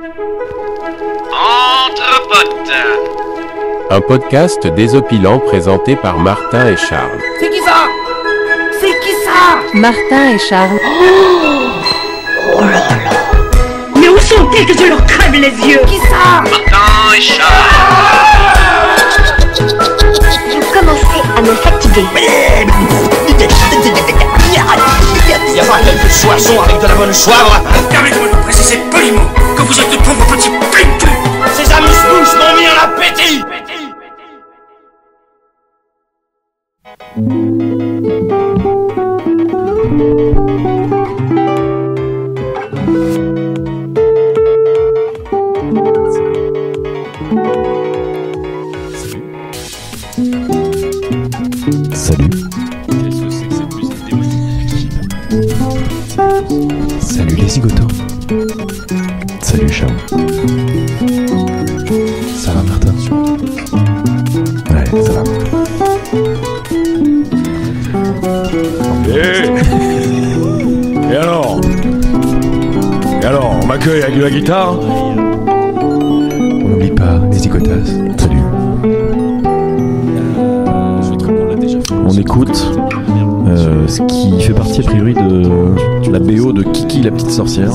Entre potes. Un podcast désopilant présenté par Martin et Charles. C'est qui ça? C'est qui ça? Martin et Charles. Oh là là. Mais où sont-ils que je leur crève les yeux? Qui ça? Martin et Charles. Je commençais à me fatiguer. Il y a pas quelques soissons avec de la bonne soivre. Permettez-moi de préciser poliment que vous êtes de pauvres petits putes. Ces amuse-bouches m'ont mis en appétit. Salut. Salut les zigotos. Salut Charles. Ça va Martin? Ouais, ça va. Et alors? On m'accueille avec de la guitare? On n'oublie pas les zigotas. Salut. On écoute ce qui fait partie a priori de la BO de Kiki la petite sorcière.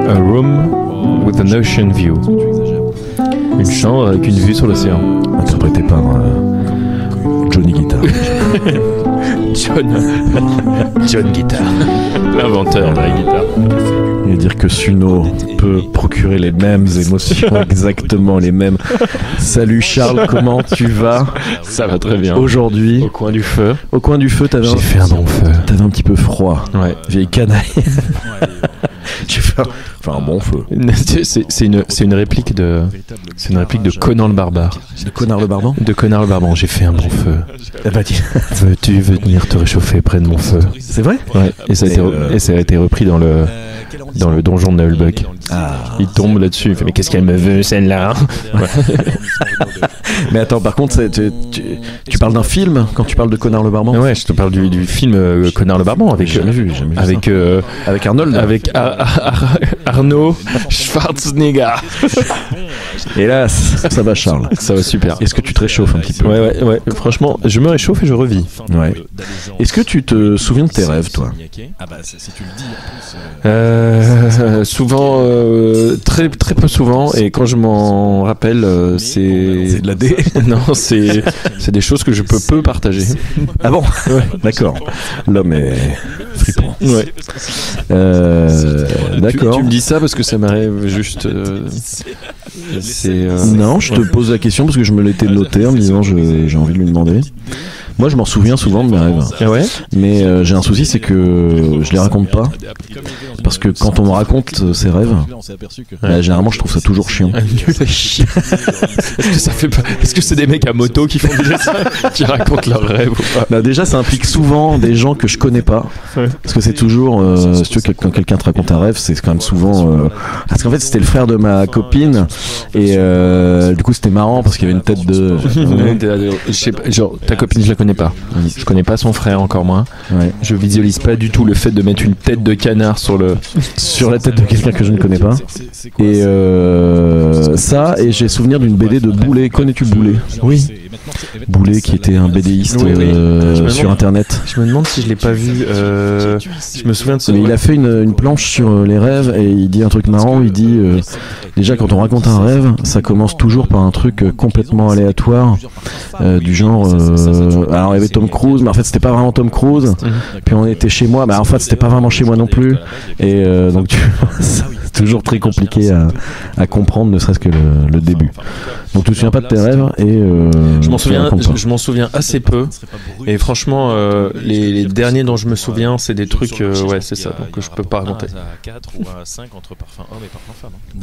A Room with an Ocean View. Une chambre avec une vue sur l'océan. Interprété par Johnny Guitar. John Guitar. L'inventeur de la guitare. Il veut dire que Suno peut procurer les mêmes émotions, exactement les mêmes. Salut Charles, comment tu vas? Ça va très bien. Aujourd'hui, Au coin du feu. au coin du feu, J'ai fait un bon feu. T'avais un petit peu froid. Ouais. Vieille canaille. J'ai fait un bon feu. C'est une réplique de Conan le barbare. De Connard le Barbant. De Conan le barbare. J'ai fait un bon feu. Eh ben, dis- Veux-tu venir te réchauffer près de mon feu? C'est vrai? Ouais. Et ça a été repris dans le donjon de Nullbuck. Ah. Il tombe là-dessus. Il fait mais qu'est-ce qu'elle me veut celle-là? Mais attends, par contre, tu parles d'un film quand tu parles de Connard le Barbant? Ouais, je te parle du film Connard le barbare avec Jamais vu avec avec Arnold. avec Arnaud Schwarzenegger. Hélas, ça va Charles. Ça va super. Est-ce que tu te réchauffes un petit peu? Ouais. Franchement, je me réchauffe et je revis. Ouais. Est-ce que tu te souviens de tes rêves, toi? Souvent, très peu souvent, et quand je m'en rappelle, c'est de la D. Non, c'est des choses que je peux peu partager. Ah bon? Ouais. D'accord. L'homme est flippant. Ouais. D'accord. Tu me dis ça parce que ça m'arrive juste. Non, je te pose la question parce que je me l'étais noté en me disant j'ai envie de lui demander. Moi, je m'en souviens souvent de mes rêves. Ah ouais? Mais j'ai un souci, c'est que je les raconte pas. Parce que quand on me raconte ses rêves, généralement, je trouve ça toujours chiant. Nul à chier. Est-ce que ça fait pas... Est-ce que c'est des mecs à moto qui font déjà ça, qui racontent leurs rêves ou pas? Bah déjà, ça implique souvent des gens que je connais pas. Ouais. Parce que c'est toujours, si tu veux, quand quelqu'un te raconte un rêve, c'est quand même souvent. Parce qu'en fait, c'était le frère de ma copine. Et du coup, c'était marrant parce qu'il y avait une tête de. Je sais pas, genre, ta copine, je la connais pas. Je connais pas son frère, encore moins. Ouais. Je visualise pas du tout le fait de mettre une tête de canard sur la tête de quelqu'un que je ne connais pas. Et ça, et j'ai souvenir d'une BD de Boulet. Connais-tu Boulet? Oui. Boulet qui était un BDiste sur internet. Je me demande si je l'ai pas vu. Je me souviens de ça. Mais il a fait une planche sur les rêves et il dit un truc marrant. Il dit déjà quand on raconte un rêve, ça commence toujours par un truc complètement aléatoire, du genre. Alors il y avait Tom Cruise, mais en fait c'était pas vraiment Tom Cruise. Puis on était chez moi, mais en fait c'était pas vraiment chez moi non plus. Et donc c'est toujours très compliqué à comprendre, ne serait-ce que le début. Donc tu te souviens pas de tes rêves et je m'en souviens assez peu. Et franchement, les derniers dont je me souviens, c'est des trucs, ouais, c'est ça, donc je peux pas raconter.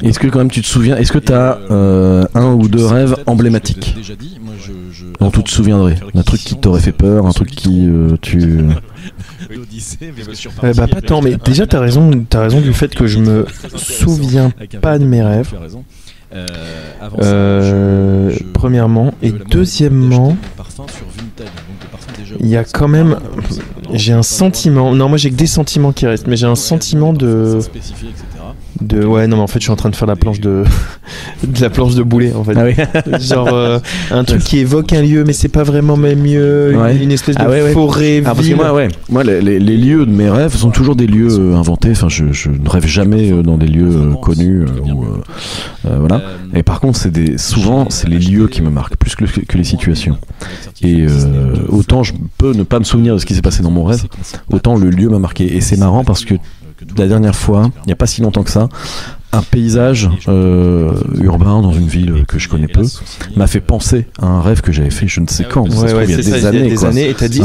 Est-ce que quand même tu te souviens, est-ce que t'as un ou deux rêves emblématiques dont tu te souviendrais, d'un truc qui t'aurait fait peur, un truc qui bah pas tant, mais déjà t'as raison du fait que je me souviens pas de mes rêves. Premièrement, et deuxièmement, il y a quand même, J'ai un sentiment. Non, moi j'ai que des sentiments qui restent, mais j'ai un sentiment de. Ouais, non, mais en fait, je suis en train de faire la planche de la planche de boulet, en fait. Ah oui. Genre un truc qui évoque un lieu, mais c'est pas vraiment même lieu. Une espèce de forêt. Ah, parce que moi, les lieux de mes rêves sont toujours des lieux inventés. Enfin, je ne rêve jamais dans des lieux connus. Voilà. Et par contre, souvent, c'est les lieux qui me marquent plus que les situations. Et autant je peux ne pas me souvenir de ce qui s'est passé dans mon rêve, autant le lieu m'a marqué. Et c'est marrant parce que la dernière fois, il n'y a pas si longtemps que ça, un paysage urbain dans une ville que je connais peu m'a fait penser à un rêve que j'avais fait je ne sais quand. Il y a des années. Et t'as dit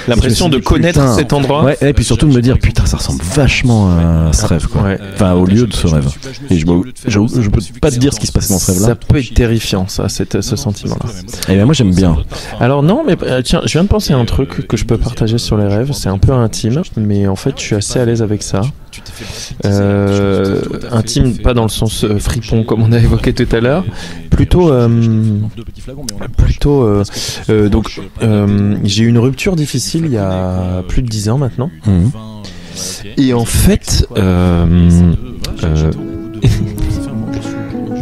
l'impression de connaître cet endroit. Ouais, et puis surtout de me dire putain, ça ressemble vachement à ce rêve, quoi. Enfin, au lieu de ce rêve. Et je peux pas te dire ce qui se passait dans ce rêve-là. Ça peut être terrifiant, ça, ce sentiment-là. Et ben moi j'aime bien. Alors non, mais tiens, je viens de penser à un truc que je peux partager sur les rêves. C'est un peu intime, mais en fait, je suis assez à l'aise avec ça. Intime, pas dans le sens fripon comme on a évoqué tout à l'heure, plutôt donc j'ai eu une rupture difficile il y a plus de 10 ans maintenant. Et en fait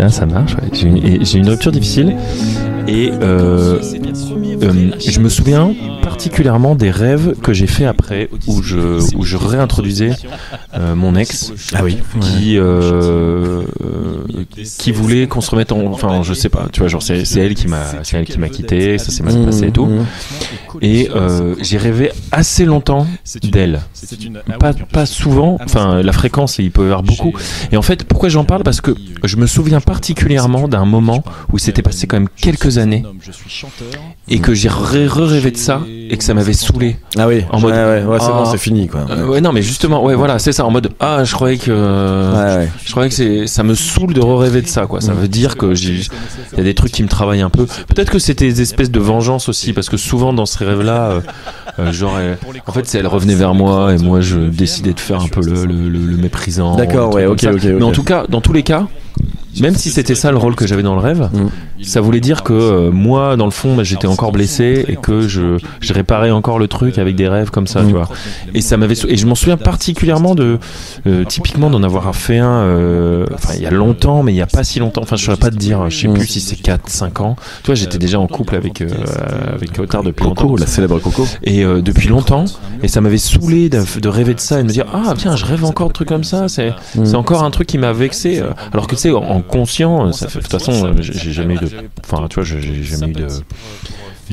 ça marche, ouais. J'ai une rupture difficile et je me souviens particulièrement des rêves que j'ai fait après où je réintroduisais mon ex qui voulait qu'on se remette enfin je sais pas, tu vois, genre c'est elle qui m'a quitté, ça s'est mal passé et tout, et j'ai rêvé assez longtemps d'elle, pas souvent, enfin la fréquence il peut y avoir beaucoup, et en fait pourquoi j'en parle, parce que je me souviens particulièrement d'un moment où il s'était passé quand même quelques années et que j'ai rêvé de ça et que ça m'avait saoulé. Ah oui, en mode c'est bon, c'est fini, quoi. Ouais, non mais justement, ouais, voilà, c'est ça, en mode je croyais que ça me saoule de rêver de ça, quoi. Ça veut dire que il y a des trucs qui me travaillent un peu. Peut-être que c'était des espèces de vengeance aussi, parce que souvent dans ces rêves-là, en fait, elle revenait vers moi et moi je décidais de faire un peu le méprisant. D'accord, ouais, ok. Mais en tout cas, dans tous les cas, même si c'était ça le rôle que j'avais dans le rêve, ça voulait dire que moi, dans le fond, j'étais encore blessé et que je réparais encore le truc avec des rêves comme ça, tu vois. Et ça m'avait, et je m'en souviens particulièrement typiquement d'en avoir fait un, il y a longtemps, mais il y a pas si longtemps. Enfin, je saurais pas te dire, je sais plus si c'est 4-5 ans. Tu vois, j'étais déjà en couple avec Otard depuis longtemps. Coco, la célèbre Coco. Et depuis longtemps, et ça m'avait saoulé de rêver de ça et de me dire tiens, je rêve encore de trucs comme ça. C'est encore un truc qui m'a vexé. Alors que tu sais, en conscient, ça fait, de toute façon, j'ai jamais eu de, enfin, tu vois, j'ai jamais eu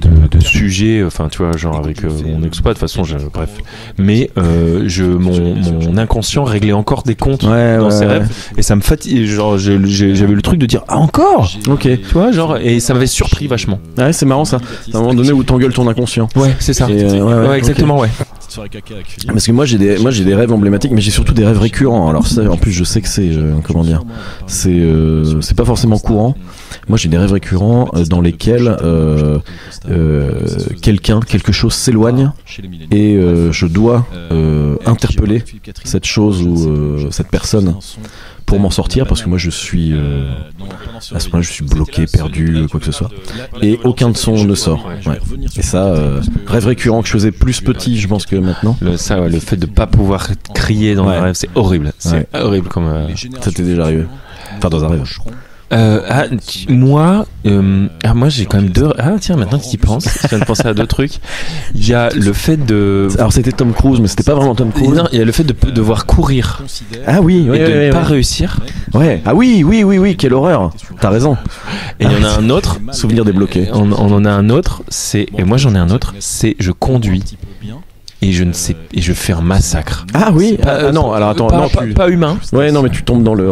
de sujet, enfin, tu vois, genre avec mon ex-pas, de toute façon, bref. Mais mon inconscient réglait encore des comptes dans ses rêves, et ça me fatigue. Genre, j'avais le truc de dire encore. Ok. Tu vois, genre, et ça m'avait surpris vachement. Ouais, c'est marrant ça. À un moment donné où t'engueules ton inconscient. Ouais, c'est ça. Ouais, exactement, okay. Ouais. Parce que moi j'ai des rêves emblématiques, mais j'ai surtout des rêves récurrents. Alors ça, en plus, je sais que c'est comment dire, c'est pas forcément courant. Moi j'ai des rêves récurrents dans lesquels quelque chose s'éloigne et je dois interpeller cette chose ou cette personne pour m'en sortir, parce que moi je suis à ce moment-là je suis bloqué, perdu, quoi que ce soit, et aucun de son ne sort. Ouais. Et ça, rêve récurrent que je faisais plus petit, je pense que maintenant. Le fait de pas pouvoir crier dans un rêve, c'est horrible. C'est horrible comme. Ça t'est déjà arrivé? Enfin, dans un rêve. Moi j'ai quand même deux. Ah tiens, maintenant que tu y penses, je viens de penser à deux trucs. Il y a le fait de. Alors c'était Tom Cruise, mais c'était pas vraiment Tom Cruise. Non, il y a le fait de devoir courir. Ah oui, et de ne pas réussir. Ouais. Ah oui, quelle horreur. T'as raison. Et il y en a un autre. Souvenir débloqué. On en a un autre. Et moi j'en ai un autre. C'est je conduis. Et je fais un massacre. Ah oui. Non, alors attends, pas humain. Ouais, non, mais tu tombes dans le.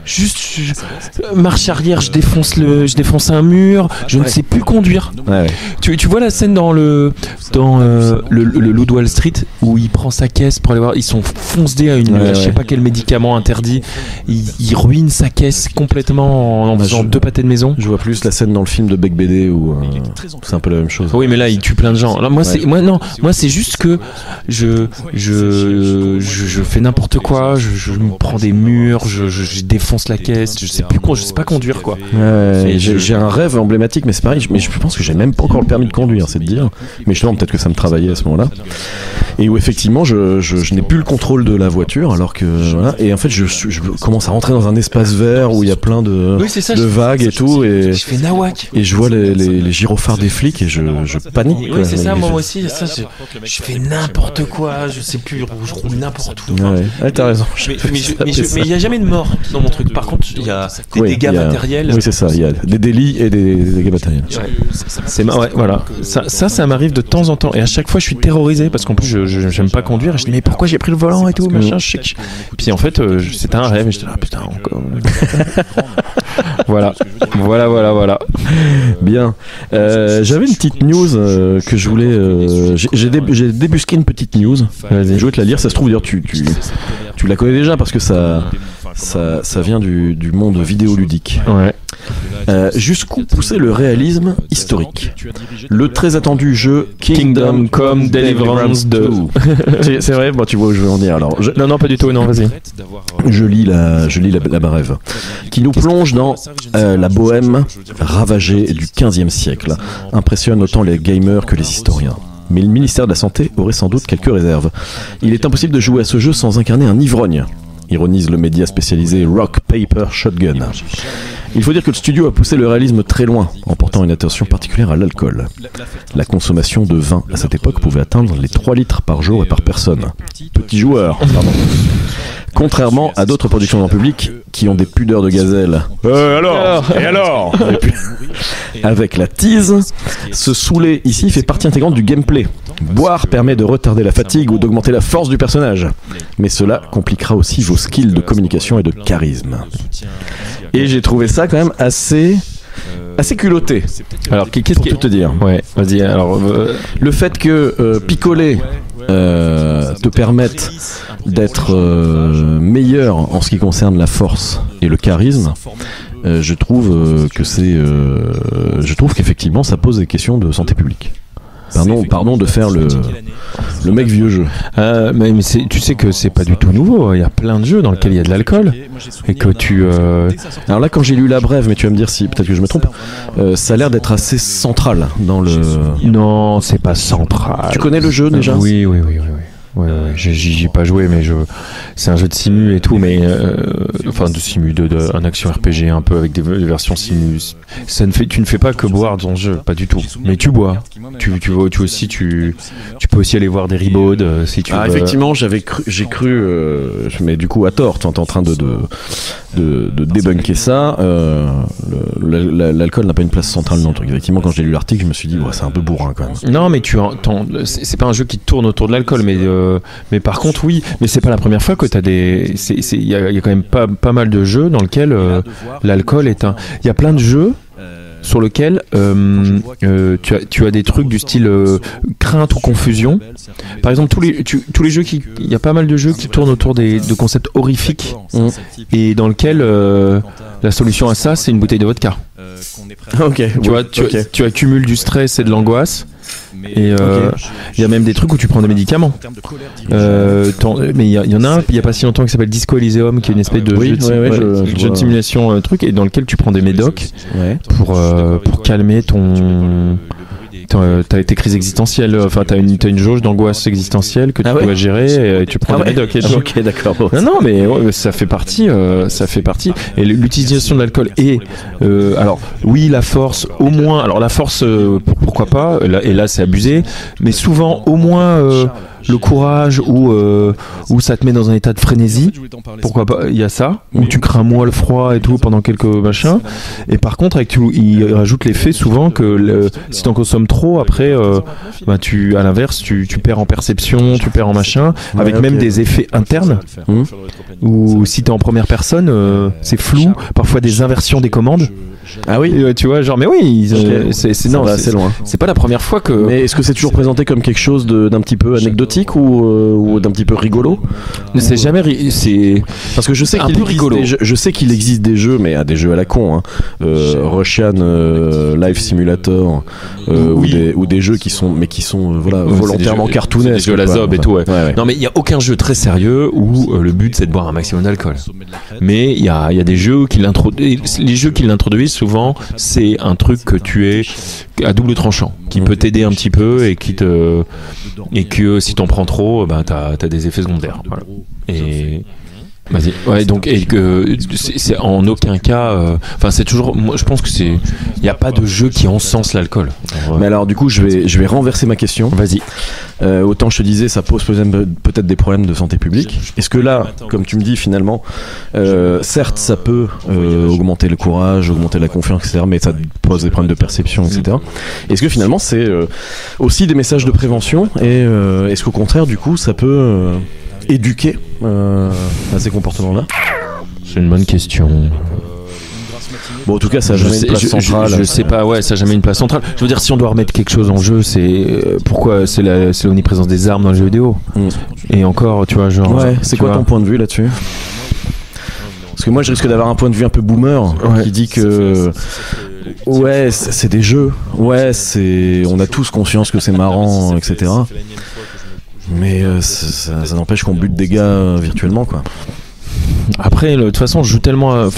Juste marche arrière, je défonce un mur, je ne sais plus conduire. Ouais. Tu vois la scène dans le Loup de Wall Street où il prend sa caisse pour aller voir, ils sont foncés à je sais pas quel médicament interdit, il ruine sa caisse complètement en faisant deux pâtés de maison. Je vois plus la scène dans le film de Beck BD où c'est un peu la même chose. Oui, mais là il tue plein de gens. Moi, c'est juste que je fais n'importe quoi, je me prends des murs, je défonce la caisse, je sais pas conduire quoi. J'ai un rêve emblématique, mais c'est pareil, mais je pense que j'ai même pas encore le permis de conduire, c'est de dire. Mais justement, peut-être que ça me travaillait à ce moment-là. Et où effectivement, je n'ai plus le contrôle de la voiture, alors que voilà. Et en fait, je commence à rentrer dans un espace vert où il y a plein de vagues et tout, et je fais nawak. Et je vois les gyrophares des flics et je panique. Oui, c'est ça, moi aussi. Ça, je fais n'importe quoi, je sais plus, je roule n'importe où. Ouais, t'as raison. Mais il n'y a jamais de mort dans mon truc. Par contre, il y a des dégâts matériels. Oui, c'est ça. Il y a des délits et des dégâts matériels. Ouais, voilà. Ça m'arrive de temps en temps. Et à chaque fois, je suis terrorisé parce qu'en plus, j'aime pas conduire. Et je dis, mais pourquoi j'ai pris le volant et tout, machin. Puis en fait, c'était un rêve. Et j'étais là, putain, encore. Voilà. Bien. J'avais une petite news que je voulais. J'ai débusqué une petite news. Je vais te la lire. Ça se trouve, d'ailleurs, tu la connais déjà parce que ça vient du monde vidéoludique. Ouais. Jusqu'où pousser le réalisme historique? Le très attendu jeu Kingdom Come Deliverance 2. C'est vrai, bon, tu vois où je veux en dire. Alors, non, pas du tout, non, vas-y. Je lis la brève, qui nous plonge dans la bohème ravagée du XVe siècle. Impressionne autant les gamers que les historiens. Mais le ministère de la Santé aurait sans doute quelques réserves. Il est impossible de jouer à ce jeu sans incarner un ivrogne, ironise le média spécialisé Rock Paper Shotgun. Il faut dire que le studio a poussé le réalisme très loin, en portant une attention particulière à l'alcool. La consommation de vin à cette époque pouvait atteindre les 3 litres par jour et par personne. Petit joueur, pardon. Contrairement à d'autres productions grand public qui ont des pudeurs de gazelle. Alors Avec la tease, se saouler ici fait partie intégrante du gameplay. Boire permet de retarder la fatigue ou d'augmenter la force du personnage. Mais cela compliquera aussi vos skills de communication et de charisme. Et j'ai trouvé ça quand même assez culotté. Alors, qu'est-ce pour tout te dire. Ouais, vas-y. Alors, le fait que picoler te permette d'être meilleur en ce qui concerne la force et le charisme, je trouve qu'effectivement ça pose des questions de santé publique. Pardon de faire le mec vieux jeu. Mais tu sais que c'est pas du tout nouveau. Il y a plein de jeux dans lesquels il y a de l'alcool et que tu. Alors là, quand j'ai lu la brève, mais tu vas me dire si peut-être que je me trompe, ça a l'air d'être assez central dans le. Non, c'est pas central. Tu connais le jeu déjà ? Oui. Ouais, j'y ai pas joué, mais c'est un jeu de simu et tout, mais de simu, un action RPG un peu avec des versions simu. Tu ne fais pas que boire dans ce jeu, pas du tout. Mais tu bois. Tu peux aussi aller voir des rebauds si tu veux. Effectivement, j'ai cru, mais du coup à tort. T'es en train de débunker ça. L'alcool n'a pas une place centrale dans le truc. Effectivement, quand j'ai lu l'article, je me suis dit, c'est un peu bourrin quand même. Non, mais c'est pas un jeu qui tourne autour de l'alcool, mais par contre, oui. Mais c'est pas la première fois que t'as des. Il y a quand même pas mal de jeux dans lesquels l'alcool est un. Il y a plein de jeux sur lequel tu as des trucs du style crainte ou confusion. Par exemple, tous les jeux il y a pas mal de jeux qui tournent autour de concepts horrifiques et dans lequel la solution à ça, c'est une bouteille de vodka. Tu accumules du stress et de l'angoisse. Et il y a même des trucs où tu prends des médicaments. Mais il y en a un, il n'y a pas si longtemps, qui s'appelle Disco Elysium, qui est une espèce de jeu de simulation truc, et dans lequel tu prends des médocs pour calmer tes crises existentielles. Enfin, t'as une jauge d'angoisse existentielle que tu dois gérer, et tu prends des médocs. Ok, d'accord. Non, mais ça fait partie. Et l'utilisation de l'alcool alors oui, la force au moins. Alors la force, pourquoi pas. Et là, c'est abusé. Mais souvent, au moins le courage où ça te met dans un état de frénésie. Pourquoi pas. Il y a ça où tu crains moins le froid et tout pendant quelques machins. Et par contre, il rajoute l'effet souvent que si t'en consommes trop, après, à l'inverse, tu perds en perception, tu perds en machin, avec même des effets internes. Ou si t'es en première personne, c'est flou, parfois des inversions des commandes. Ah oui. Et, tu vois, genre, mais oui, c'est non, va assez loin. C'est pas la première fois que. Mais est-ce que c'est toujours présenté comme quelque chose d'un petit peu anecdotique ou d'un petit peu rigolo? C'est jamais. C'est parce que je sais un peu rigolo. Je sais qu'il existe des jeux, mais des jeux à la con, hein. Russian Life Simulator, ou des jeux qui sont volontairement cartoonesques. Des jeux à la zob et tout. Ouais. Non, mais il y a aucun jeu très sérieux où le but c'est de boire un maximum d'alcool. Mais il y a des jeux qui l'introduisent. Les jeux qui l'introduisent souvent, c'est un truc que tu es à double tranchant, qui peut t'aider un petit peu et que si t'en prends trop, t'as des effets secondaires. Voilà. Et vas-y. Ouais, donc et que c'est en aucun cas. Enfin, c'est toujours. Moi, je pense que il n'y a pas de jeu qui encense l'alcool. Mais alors, du coup, je vais renverser ma question. Vas-y. Autant je te disais, ça pose peut-être des problèmes de santé publique. Est-ce que là, comme tu me dis finalement, certes, ça peut augmenter le courage, augmenter la confiance, etc. Mais ça pose des problèmes de perception, etc. Est-ce que finalement, c'est aussi des messages de prévention et est-ce qu'au contraire, du coup, ça peut éduquer à ces comportements-là? C'est une bonne question. Bon, en tout cas, ça n'a jamais une place centrale. Je sais pas, ouais, ça n'a jamais une place centrale. Je veux dire, si on doit remettre quelque chose en jeu, c'est pourquoi c'est l'omniprésence des armes dans les jeux vidéo. Et encore, tu vois, genre. Ouais, c'est quoi ton point de vue là-dessus? Parce que moi, je risque d'avoir un point de vue un peu boomer qui dit que. Ouais, c'est des jeux. Ouais, on a tous conscience que c'est marrant, etc. Mais ça n'empêche qu'on bute des gars virtuellement, quoi. Après, de toute façon, je joue tellement.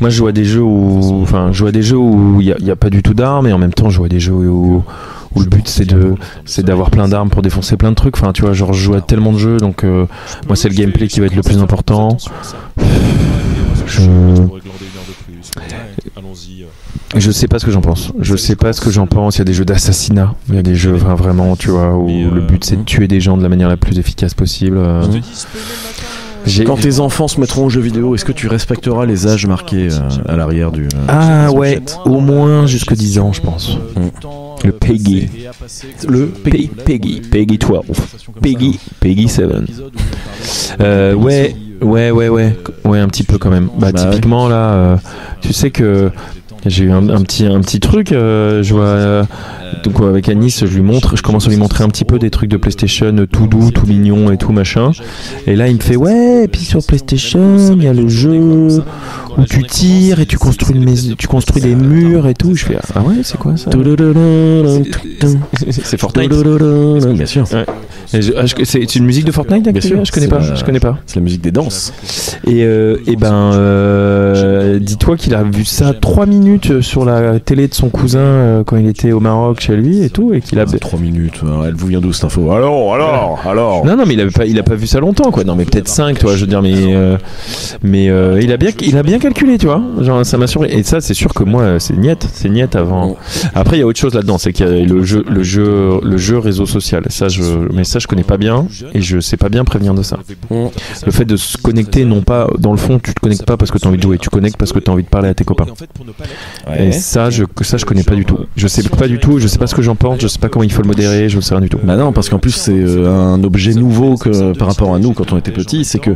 Moi, je joue à des jeux où il y a pas du tout d'armes, et en même temps, je joue à des jeux où le but c'est d'avoir plein d'armes pour défoncer plein de trucs. Enfin, tu vois, genre, je joue à tellement de jeux, donc moi, c'est le gameplay qui va être le plus important. Je sais pas ce que j'en pense. Il y a des jeux d'assassinat. Il y a des jeux vraiment, tu vois, où le but c'est de tuer des gens de la manière la plus efficace possible. Quand tes enfants se mettront aux jeux vidéo, est-ce que tu respecteras les âges marqués à l'arrière du ouais, au moins jusque 10 ans, je pense. Le Peggy. Peggy 12. Peggy 7. Ouais, un petit peu quand même. Typiquement là, tu sais que j'ai eu un petit truc, je vois donc avec Anis, je commence à lui montrer un petit peu des trucs de PlayStation tout doux, tout mignon et tout machin. Et là il me fait ouais, et puis sur PlayStation, il y a le jeu où tu tires et tu construis des murs et tout. Je fais ah ouais, c'est quoi ça? C'est Fortnite. Bien sûr. Ouais. C'est une musique de Fortnite? Bien sûr. Je connais pas. C'est la musique des danses. Et dis-toi qu'il a vu ça 3 minutes sur la télé de son cousin quand il était au Maroc chez lui et tout, et qu'il a 3 minutes. Elle vous vient d'où cette info? Alors. Non, mais il a pas vu ça longtemps, quoi. Non, mais peut-être 5, toi, je veux dire, mais il a bien calculé, tu vois. Genre, ça m'a surpris. Et ça, c'est sûr que moi, c'est niette avant. Après, il y a autre chose là-dedans, c'est qu'il y a le jeu réseau social. Mais ça, je connais pas bien, et je sais pas bien prévenir de ça. Le fait de se connecter, non pas dans le fond, tu te connectes pas parce que t'as envie de jouer, tu connectes parce que t'as envie de parler à tes copains. Et ça, je connais pas du tout. Je sais pas du tout, je sais pas ce que j'en pense, je sais pas comment il faut le modérer, je ne sais rien du tout. Bah non, parce qu'en plus c'est un objet nouveau par rapport à nous quand on était petits, c'est que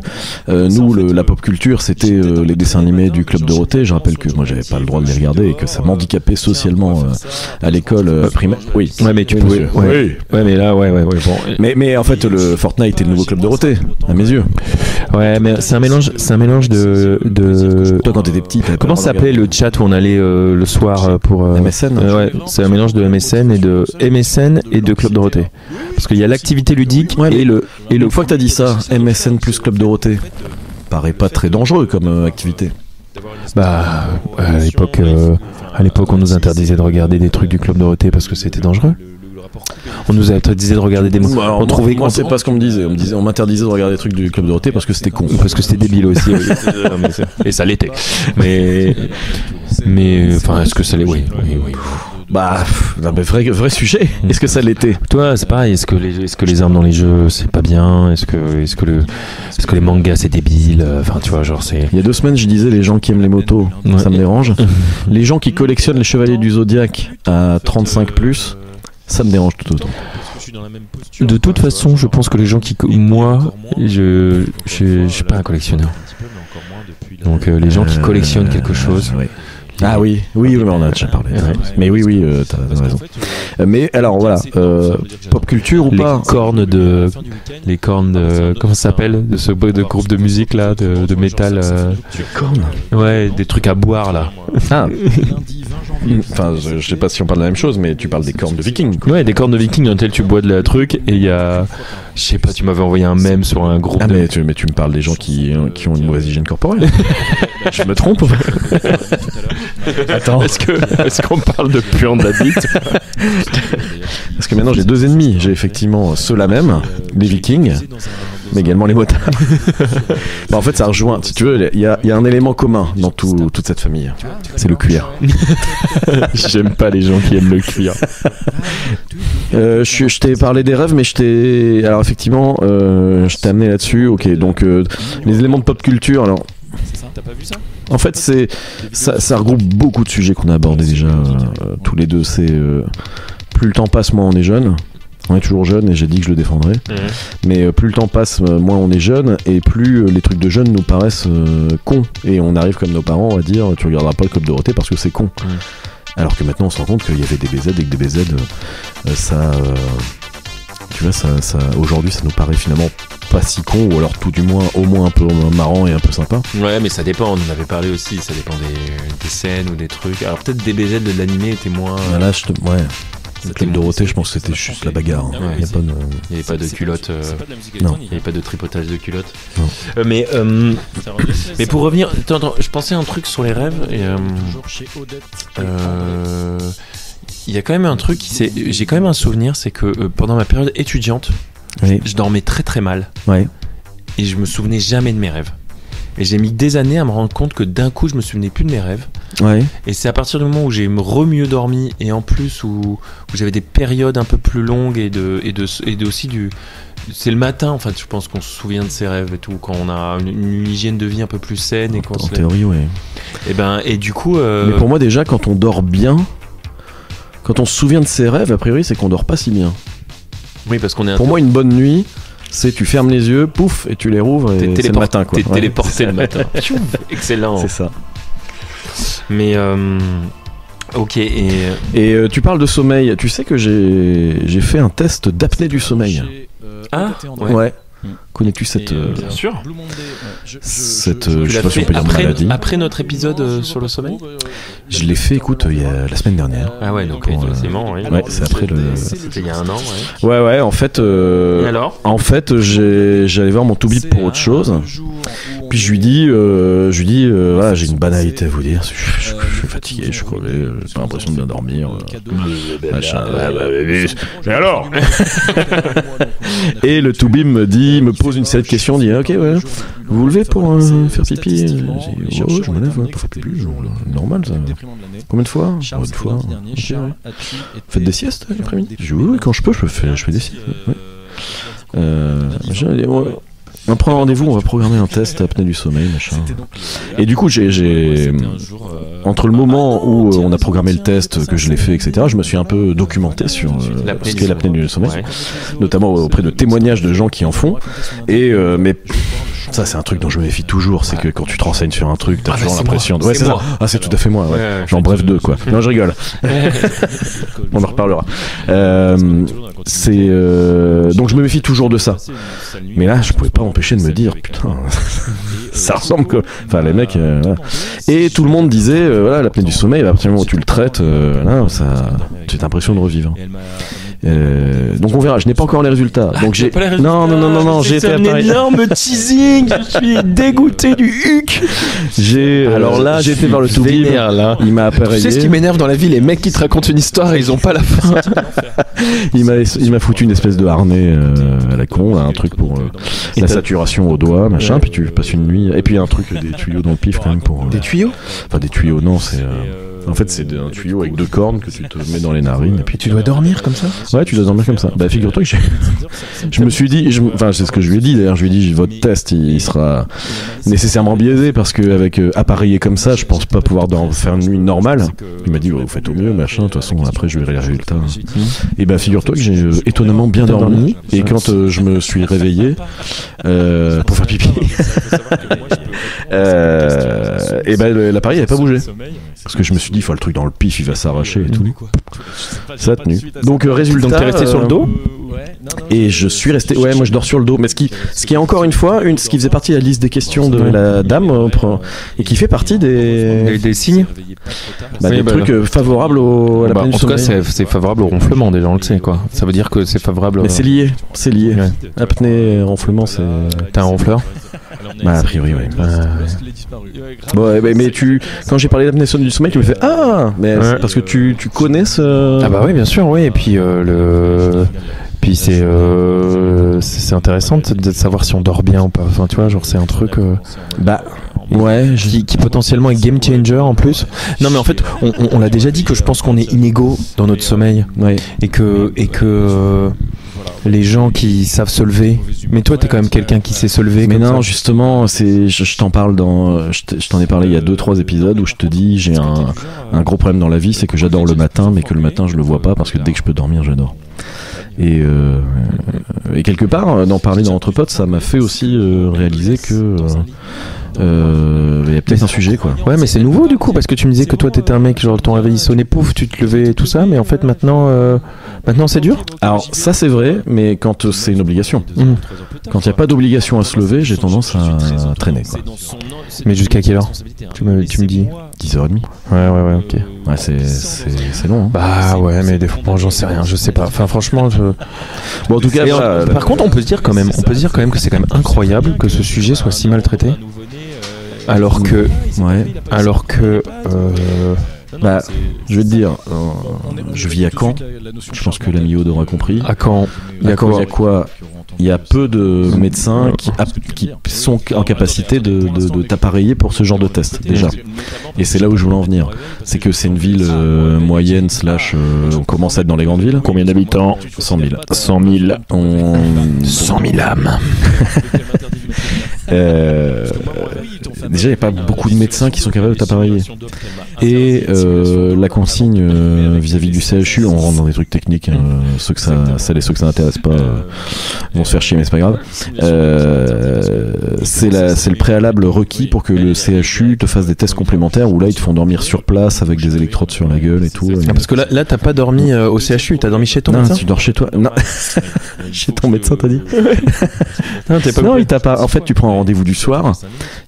nous, la pop culture, c'était les dessins animés du Club Dorothée. Je rappelle que moi j'avais pas le droit de les regarder et que ça m'handicapait socialement à l'école primaire. Oui. Ouais, mais tu pouvais. Ouais, mais là, ouais. Bon. Mais en fait, le Fortnite est le nouveau Club Dorothée, à mes yeux. Ouais, mais c'est un mélange de. Toi, quand t'étais petit, comment ça s'appelait le chat où on allait le soir pour MSN? Ouais, c'est un mélange de MSN et de Club Dorothée. Parce qu'il y a l'activité ludique et le. Une fois que t'as dit ça, MSN plus Club Dorothée, paraît pas très dangereux comme activité. Bah, à l'époque, on nous interdisait de regarder des trucs du Club Dorothée parce que c'était dangereux. On nous interdisait de regarder des mots. Moi, c'est pas ce qu'on me disait. On m'interdisait de regarder des trucs du Club Dorothée parce que c'était con. Parce que c'était débile aussi. Et ça l'était. Mais enfin, est-ce que ça l'est? Oui. Bah, non, mais vrai sujet. Est-ce que ça l'était? Toi, c'est pareil. Est-ce que les armes dans les jeux, c'est pas bien? Est-ce que les mangas, c'est débile? Enfin, tu vois, genre c'est. Il y a 2 semaines, je disais les gens qui aiment les motos, ça me dérange. Les gens qui collectionnent les Chevaliers du Zodiac à 35+, ça me dérange tout autant. De toute façon, je pense que les gens moi, je suis pas un collectionneur. Donc les gens qui collectionnent quelque chose. Ah oui, mais on a déjà parlé. Ouais. Mais oui, t'as raison. Mais alors voilà, pop culture ou pas? Les cornes de comment ça s'appelle, de groupe de musique là, de métal. Les cornes. Ouais, des trucs à boire là. Ah. Enfin, je sais pas si on parle de la même chose, mais tu parles des cornes de vikings. Ouais, des cornes de vikings dans lesquelles tu bois de la truc et il y a, je sais pas, tu m'avais envoyé un mème sur un groupe. Ah mais tu me parles des gens qui ont une mauvaise hygiène corporelle. Je me trompe? Attends. Est-ce qu'on parle de puant de la bite? Parce que maintenant j'ai deux ennemis. J'ai effectivement ceux-là même, les vikings, mais également les motards. En fait, ça rejoint. Si tu veux, il y a un élément commun dans toute cette famille. C'est le cuir. J'aime pas les gens qui aiment le cuir. Je t'ai parlé des rêves, mais alors effectivement, je t'ai amené là-dessus. Ok, donc les éléments de pop culture. Alors, t'as pas vu ça? En fait, ça regroupe beaucoup de sujets qu'on a abordés déjà tous les deux. C'est plus le temps passe, moins on est jeune. On est toujours jeune et j'ai dit que je le défendrais. Mais plus le temps passe, moins on est jeune et plus les trucs de jeunes nous paraissent cons. Et on arrive comme nos parents à dire tu regarderas pas le Club Dorothée parce que c'est con. Alors que maintenant on se rend compte qu'il y avait des BZ et que des BZ, tu vois, ça, aujourd'hui ça nous paraît finalement pas si con, ou alors tout du moins au moins un peu marrant et un peu sympa. Ouais, mais ça dépend, on en avait parlé aussi, ça dépend des scènes ou des trucs. Alors peut-être des BZ de l'animé étaient moins... Là, ouais. Le Club Dorothée, je pense que c'était juste la bagarre. Hein. Ouais, il n'y avait pas de culotte. Non. Il n'y avait pas de tripotage de culotte. Non. Mais pour revenir, attends, je pensais à un truc sur les rêves. Il y a quand même un truc j'ai quand même un souvenir, c'est que pendant ma période étudiante, je dormais très très mal. Ouais. Et je me souvenais jamais de mes rêves. Et j'ai mis des années à me rendre compte que d'un coup je me souvenais plus de mes rêves. Ouais. Et c'est à partir du moment où j'ai mieux dormi, et en plus où j'avais des périodes un peu plus longues et aussi c'est le matin en fait, je pense qu'on se souvient de ses rêves et tout, quand on a une hygiène de vie un peu plus saine et qu'on en théorie, ouais. Et du coup mais pour moi déjà, quand on dort bien, quand on se souvient de ses rêves, a priori c'est qu'on dort pas si bien. Oui, parce qu'on est pour moi une bonne nuit, c'est tu fermes les yeux, pouf, et tu les rouvres et c'est le matin quoi. T'es téléporté le matin. Excellent. C'est ça. Mais ok, et tu parles de sommeil. Tu sais que j'ai fait un test d'apnée du sommeil. Ah ouais. Connais-tu cette bien sûr. Je sais pas si on peut dire maladie. Après notre épisode sur le sommeil. Je l'ai fait, écoute, il y a la semaine dernière. Ah ouais, donc effectivement, oui. Ouais, c'est après C'était il y a un an, ouais. Ouais, en fait. Alors en fait, j'allais voir mon toubib pour autre chose. Puis je lui dis, voilà, j'ai une banalité à vous dire. Je suis fatigué, je suis crevé, j'ai pas l'impression de bien dormir. Machin. Mais alors? Et le toubib me pose une série de questions, dit ok, ouais, vous vous levez pour faire pipi? Ouais, je me lève pour faire pipi, normal ça. Combien de fois? Une fois. Okay, ouais. Faites des siestes l'après-midi? Je dis oui, quand je peux, je fais des siestes. Ouais. On prend un rendez-vous, on va programmer un test apnée du sommeil, machin. Et du coup, j'ai entre le moment où on a programmé le test, que je l'ai fait, etc., je me suis un peu documenté sur ce qu'est l'apnée du sommeil, notamment auprès de témoignages de gens qui en font. Et mais ça, c'est un truc dont je me méfie toujours, c'est que quand tu te renseignes sur un truc, t'as toujours l'impression de... Ouais, c'est ça. Ah, c'est tout à fait moi, ouais. Genre bref 2, quoi. Non, je rigole. On en reparlera. Donc je me méfie toujours de ça. Mais là, je pouvais pas m'empêcher de me dire, putain, ça ressemble quoi. Enfin, les mecs... voilà. Et tout le monde disait, voilà, l'apnée du sommeil, à partir du moment où tu le traites, là, tu as l'impression de revivre. Donc on verra, je n'ai pas encore les résultats. Donc j'ai non, j'ai été un énorme teasing, je suis dégoûté du huc. Alors là, j'ai été voir le toubib, il m'a appareillé. Tu sais ce qui m'énerve dans la vie, les mecs qui te racontent une histoire et ils ont pas la fin. Il m'a foutu une espèce de harnais à la con, là, un truc pour la saturation au doigt, machin, puis tu passes une nuit, et puis un truc, des tuyaux dans le pif quand même pour... Des tuyaux? Enfin des tuyaux, non, c'est... En fait, c'est un tuyau avec 2 cornes que tu te mets dans les narines. Et puis tu dois dormir comme ça? Ouais, tu dois dormir comme ça. Bah, figure-toi que je me suis dit, c'est ce que je lui ai dit d'ailleurs, je lui ai dit votre test il sera nécessairement biaisé parce qu'avec appareillé comme ça, je pense pas pouvoir faire une nuit normale. Il m'a dit vous faites au mieux, machin, de toute façon après je verrai les résultats. Et ben figure-toi que j'ai étonnamment bien dormi et quand je me suis réveillé pour faire pipi, et ben l'appareil avait pas bougé. Parce que je me suis dit, il faut le truc dans le pif, il va s'arracher et tout. Ça a tenu. Donc résultat. Donc t'es resté sur le dos ? Et je suis resté. Ouais, moi je dors sur le dos. Mais ce qui est encore une fois, ce qui faisait partie de la liste des questions de la dame et qui fait partie des signes. Des trucs favorables à la en tout cas, c'est favorable au ronflement, déjà on le sait quoi. Ça veut dire que c'est favorable. Mais c'est lié. Ouais. Apnée, ronflement, c'est. T'es un ronfleur ? A priori, oui. Bon, mais quand j'ai parlé d'apnée du sommeil, tu me fais mais c'est parce que tu connais ce. Ah bah oui, bien sûr, oui. Et puis Puis c'est intéressant de savoir si on dort bien ou pas. Enfin, tu vois, genre c'est un truc. Ouais, qui potentiellement est game changer en plus. Non mais en fait, on l'a déjà dit que je pense qu'on est inégaux dans notre sommeil. Ouais. Et que les gens qui savent se lever. Mais toi, t'es quand même quelqu'un qui sait se lever. Mais non, justement, je t'en parle je t'en ai parlé il y a 2-3 épisodes où je te dis j'ai un gros problème dans la vie, c'est que j'adore le matin, mais que le matin je le vois pas parce que dès que je peux dormir, j'adore. Et quelque part, d'en parler dans Entre Potes, ça m'a fait aussi réaliser que il y a peut-être un sujet quoi. Ouais, mais c'est nouveau du coup parce que tu me disais que toi t'étais un mec genre ton réveil sonnait pouf, tu te levais et tout ça, mais en fait maintenant c'est dur. Alors ça c'est vrai, mais quand c'est une obligation. Quand il n'y a pas d'obligation à se lever, j'ai tendance à traîner quoi. Mais jusqu'à quelle heure tu me dis 10h30. Ouais, ok. Ouais, c'est long. Hein. Bah ouais, mais des fois, bon, j'en sais rien, je sais pas. Enfin, franchement, Bon, en tout cas, par contre, on peut se dire quand même que c'est quand même incroyable que ce sujet soit si maltraité. Alors que je vais te dire, je vis à Caen. Je pense que l'ami Aude aura compris. À Caen, il y a quoi? Il y a peu de médecins qui sont en capacité de t'appareiller pour ce genre de test déjà. Et c'est là où je voulais en venir. C'est que c'est une ville moyenne / on commence à être dans les grandes villes. Combien d'habitants ? 100 000. 100 000. 100 000 âmes. Déjà, il n'y a pas beaucoup de médecins qui sont capables de t'appareiller. Et la consigne vis-à-vis du CHU, on rentre dans des trucs techniques. Ceux que ça n'intéresse pas vont se faire chier, mais c'est pas grave. C'est le préalable requis pour que le CHU te fasse des tests complémentaires où là ils te font dormir sur place avec des électrodes sur la gueule et tout. Parce que là t'as pas dormi au CHU, t'as dormi chez ton médecin. Non, tu dors chez toi. Non, chez ton médecin, t'as dit. Non, t'es pas. Non, il t'appareille. En fait, tu prends un rendez-vous du soir,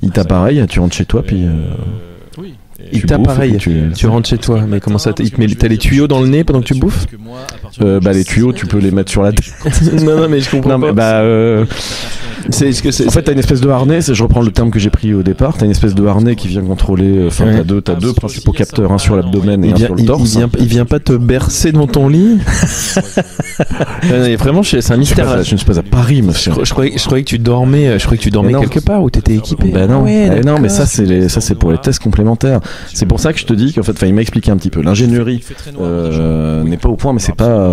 il t'appareille, tu rentres chez toi, puis. Il t'appareille, tu rentres chez toi, mais comment ça t'as les tuyaux dans le nez pendant que tu bouffes ? Les tuyaux, tu peux les mettre sur la tête. non, mais je comprends pas. En fait, t'as une espèce de harnais, je reprends le terme que j'ai pris au départ, t'as une espèce de harnais qui vient contrôler, t'as deux principaux capteurs, un sur l'abdomen et un sur le torse. Il vient pas te bercer dans ton lit. Vraiment, c'est un mystère. Je ne suis pas à Paris, monsieur. Je croyais que tu dormais, quelque part où t'étais équipé. Non, non, mais ça c'est pour les tests complémentaires. C'est pour ça que je te dis qu'en fait, il m'a expliqué un petit peu. L'ingénierie n'est pas au point, mais c'est pas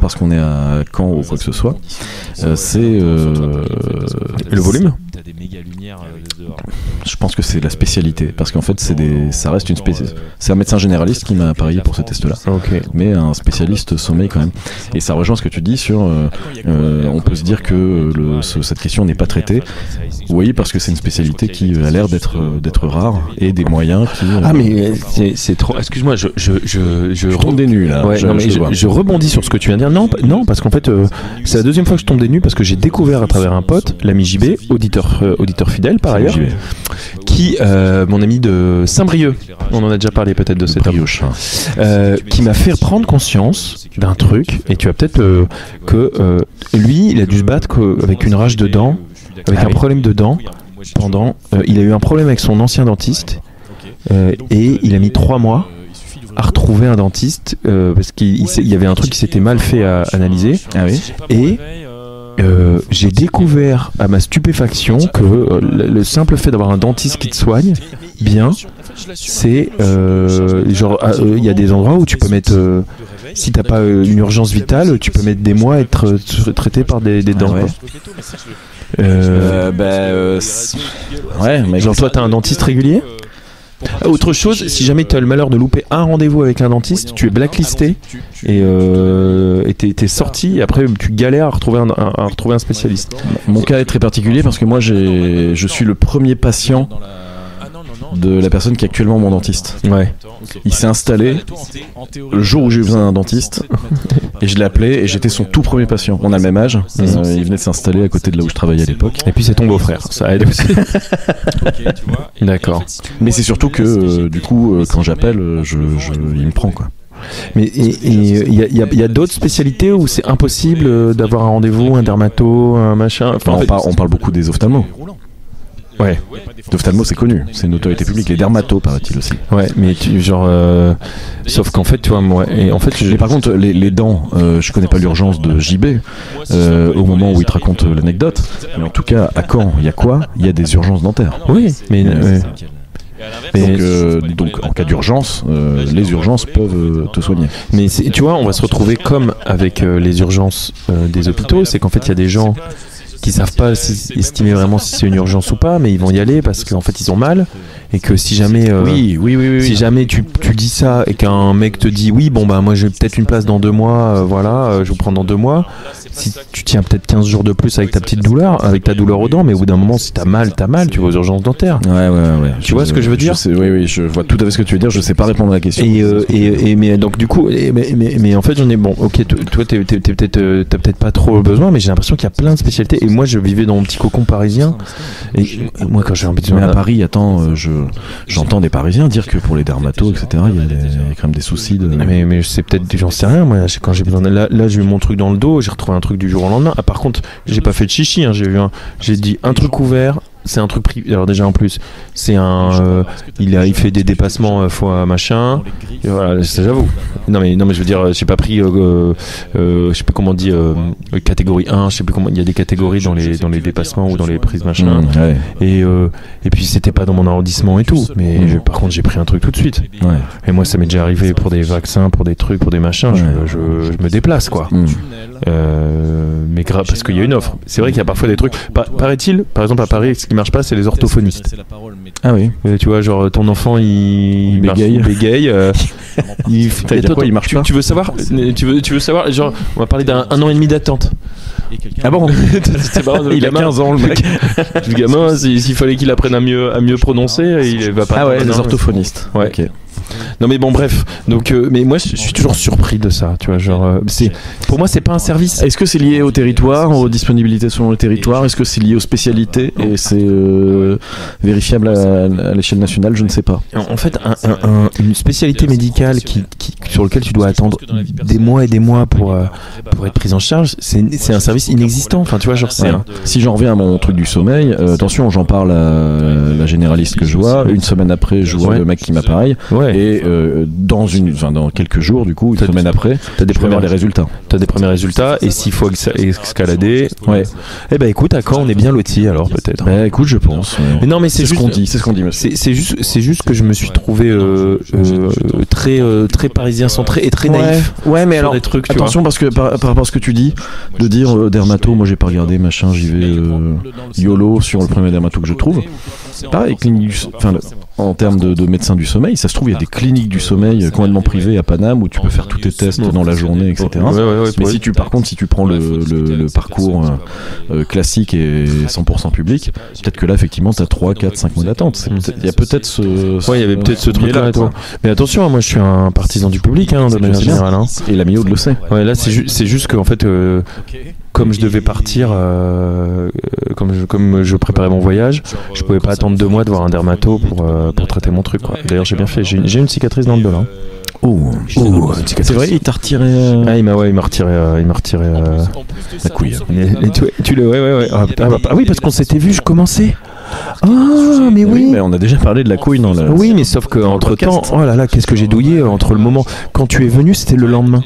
parce qu'on est à Caen ou quoi que ce soit. C'est le volume. Je pense que c'est la spécialité, parce qu'en fait ça reste une spécialité. C'est un médecin généraliste qui m'a appareillé pour ce test-là, mais un spécialiste sommeil quand même. Et ça rejoint ce que tu dis sur, on peut se dire que cette question n'est pas traitée. Oui, parce que c'est une spécialité qui a l'air d'être rare et des moyens qui. Mais c'est trop. Excuse-moi, je tombe des nues là. Ouais, je rebondis sur ce que tu viens de dire. Non, parce qu'en fait, c'est la deuxième fois que je tombe des nues parce que j'ai découvert à travers un pote, l'ami JB, auditeur fidèle par ailleurs, qui mon ami de Saint-Brieuc, on en a déjà parlé peut-être de cet homme, qui m'a fait prendre conscience d'un truc, et tu as peut-être que lui il a dû se battre avec une rage de dents, avec un problème de dents pendant il a eu un problème avec son ancien dentiste, et il a mis 3 mois à retrouver un dentiste parce qu'il y avait un truc qui s'était mal fait à analyser. Et j'ai découvert à ma stupéfaction que le simple fait d'avoir un dentiste qui te soigne bien, c'est il y a des endroits où tu peux mettre si t'as pas une urgence vitale, tu peux mettre des mois à être traité par des dents. Ouais. Ouais, mais genre toi t'as un dentiste régulier. Autre chose, si jamais tu as le malheur de louper un rendez-vous avec un dentiste, tu es blacklisté et t'es sorti et après tu galères à retrouver un spécialiste. Mon cas est très particulier parce que moi je suis le premier patient de la personne qui est actuellement mon dentiste. Ouais. Il s'est installé le jour où j'ai eu besoin d'un dentiste et je l'ai appelé et j'étais son tout premier patient. On a le même âge, il venait de s'installer à côté de là où je travaillais à l'époque. Et puis c'est ton beau-frère, ça aide aussi. D'accord. Mais c'est surtout que du coup quand j'appelle, il me prend quoi. Mais il y a d'autres spécialités où c'est impossible d'avoir un rendez-vous, un dermato, un machin. Enfin, on parle beaucoup des ophtalmos. Ouais. L'ophtalmo c'est connu, c'est une autorité publique. Les dermatos paraît-il aussi. Ouais, mais sauf qu'en fait tu vois moi et en fait mais par contre les dents, je connais pas l'urgence de JB au moment où il te raconte l'anecdote. Mais en tout cas à Caen, il y a quoi ? Il y a des urgences dentaires. Oui, mais donc en cas d'urgence, les urgences peuvent te soigner. Mais tu vois, on va se retrouver comme avec les urgences des hôpitaux, c'est qu'en fait il y a des gens qui savent pas estimer vraiment si c'est une urgence ou pas, mais ils vont y aller parce qu'en fait ils ont mal et que si jamais si jamais tu dis ça et qu'un mec te dit oui bon bah moi j'ai peut-être une place dans 2 mois, je vous prends dans 2 mois, si tu tiens peut-être 15 jours de plus avec ta petite douleur, avec ta douleur aux dents, mais au bout d'un moment si t'as mal, tu vas aux urgences dentaires. Ouais. Tu vois ce que je veux dire ? Oui, je vois tout à fait ce que tu veux dire, je sais pas répondre à la question. Mais donc du coup, mais en fait j'en ai ok, toi t'as peut-être pas trop besoin, mais j'ai l'impression qu'il y a plein de spécialités. Et moi je vivais dans mon petit cocon parisien. Et moi quand j'ai envie de... Mais à Paris, j'entends des Parisiens dire que pour les dermatos, etc., il y a quand même des soucis de... Mais c'est peut-être, j'en sais rien, moi quand j'ai besoin là j'ai eu mon truc dans le dos, j'ai retrouvé un truc du jour au lendemain. Ah, par contre, j'ai pas fait de chichi, hein, j'ai dit un truc ouvert. C'est un truc privé. Alors déjà en plus, c'est il fait des dépassements fois machin. Et voilà, ça j'avoue. Non mais je veux dire, j'ai pas pris je sais plus comment on dit catégorie 1, je sais plus comment, il y a des catégories dans les dépassements ou dans les prises machin. Ouais. Et puis c'était pas dans mon arrondissement et tout, mais par contre, j'ai pris un truc tout de suite. Ouais. Et moi ça m'est déjà arrivé pour des vaccins, pour des trucs, pour des machins, je me déplace quoi. Mais grave parce qu'il y a une offre. C'est vrai qu'il y a parfois des trucs, paraît-il, par exemple à Paris, ce qui marche pas, c'est les orthophonistes. Ah oui. Et tu vois, genre ton enfant il bégaye. Il marche pas. Tu veux savoir, genre on va parler d'un 1 an et demi d'attente. Ah bon? Il a 15 ans le mec. Le gamin, s'il fallait qu'il apprenne à mieux prononcer, il va pas. Ah ouais, les orthophonistes. Ouais. Ok. Non mais bon bref, donc mais moi je suis toujours surpris de ça, tu vois, genre pour moi c'est pas un service. Est-ce que c'est lié au territoire, aux disponibilités selon le territoire? Est-ce que c'est lié aux spécialités et c'est vérifiable à l'échelle nationale? Je ne sais pas. En fait, une spécialité médicale sur lequel tu dois attendre des mois et des mois pour être prise en charge, c'est un service inexistant. Enfin, tu vois, genre c'est. Si j'en reviens à mon truc du sommeil, attention, j'en parle à la généraliste que je vois. Une semaine après, je vois le mec qui m'appareille. Ouais. Et dans quelques jours, du coup, une semaine après, t'as des premiers résultats. T'as des premiers résultats, et s'il faut escalader, eh ben écoute, à Caen on est bien lotis alors peut-être. Bah écoute, je pense. Mais non, mais c'est ce qu'on dit, monsieur. C'est juste que je me suis trouvé très parisien centré et très naïf. Ouais, mais alors des trucs, attention parce que par rapport à ce que tu dis, de dire dermato, moi j'ai pas regardé machin, j'y vais YOLO sur le premier dermato que je trouve. Pareil, en termes de médecins du sommeil, ça se trouve il y a des cliniques du sommeil complètement privées à Paname où tu peux faire tous tes tests dans la journée, etc. Mais si tu prends le parcours classique et 100% public, peut-être que là effectivement t'as 3, 4, 5 mois d'attente. Il y a peut-être ce... Ouais, il y avait peut-être ce truc-là. Mais attention, moi je suis un partisan du public de manière générale. Et la Mio le sait. Ouais, là c'est juste qu'en fait... comme je devais partir, comme je préparais mon voyage, je pouvais pas attendre 2 mois de voir un dermato pour traiter mon truc, quoi. D'ailleurs, j'ai bien fait. J'ai une cicatrice dans le dos là. C'est vrai, il t'a retiré. Ah, il m'a retiré la couille. Ah oui, parce qu'on s'était vu, je commençais. Ah, mais oui. Mais on a déjà parlé de la couille dans le. Oui, mais sauf que entre temps, oh là là, qu'est-ce que j'ai douillé entre le moment quand tu es venu, c'était le lendemain.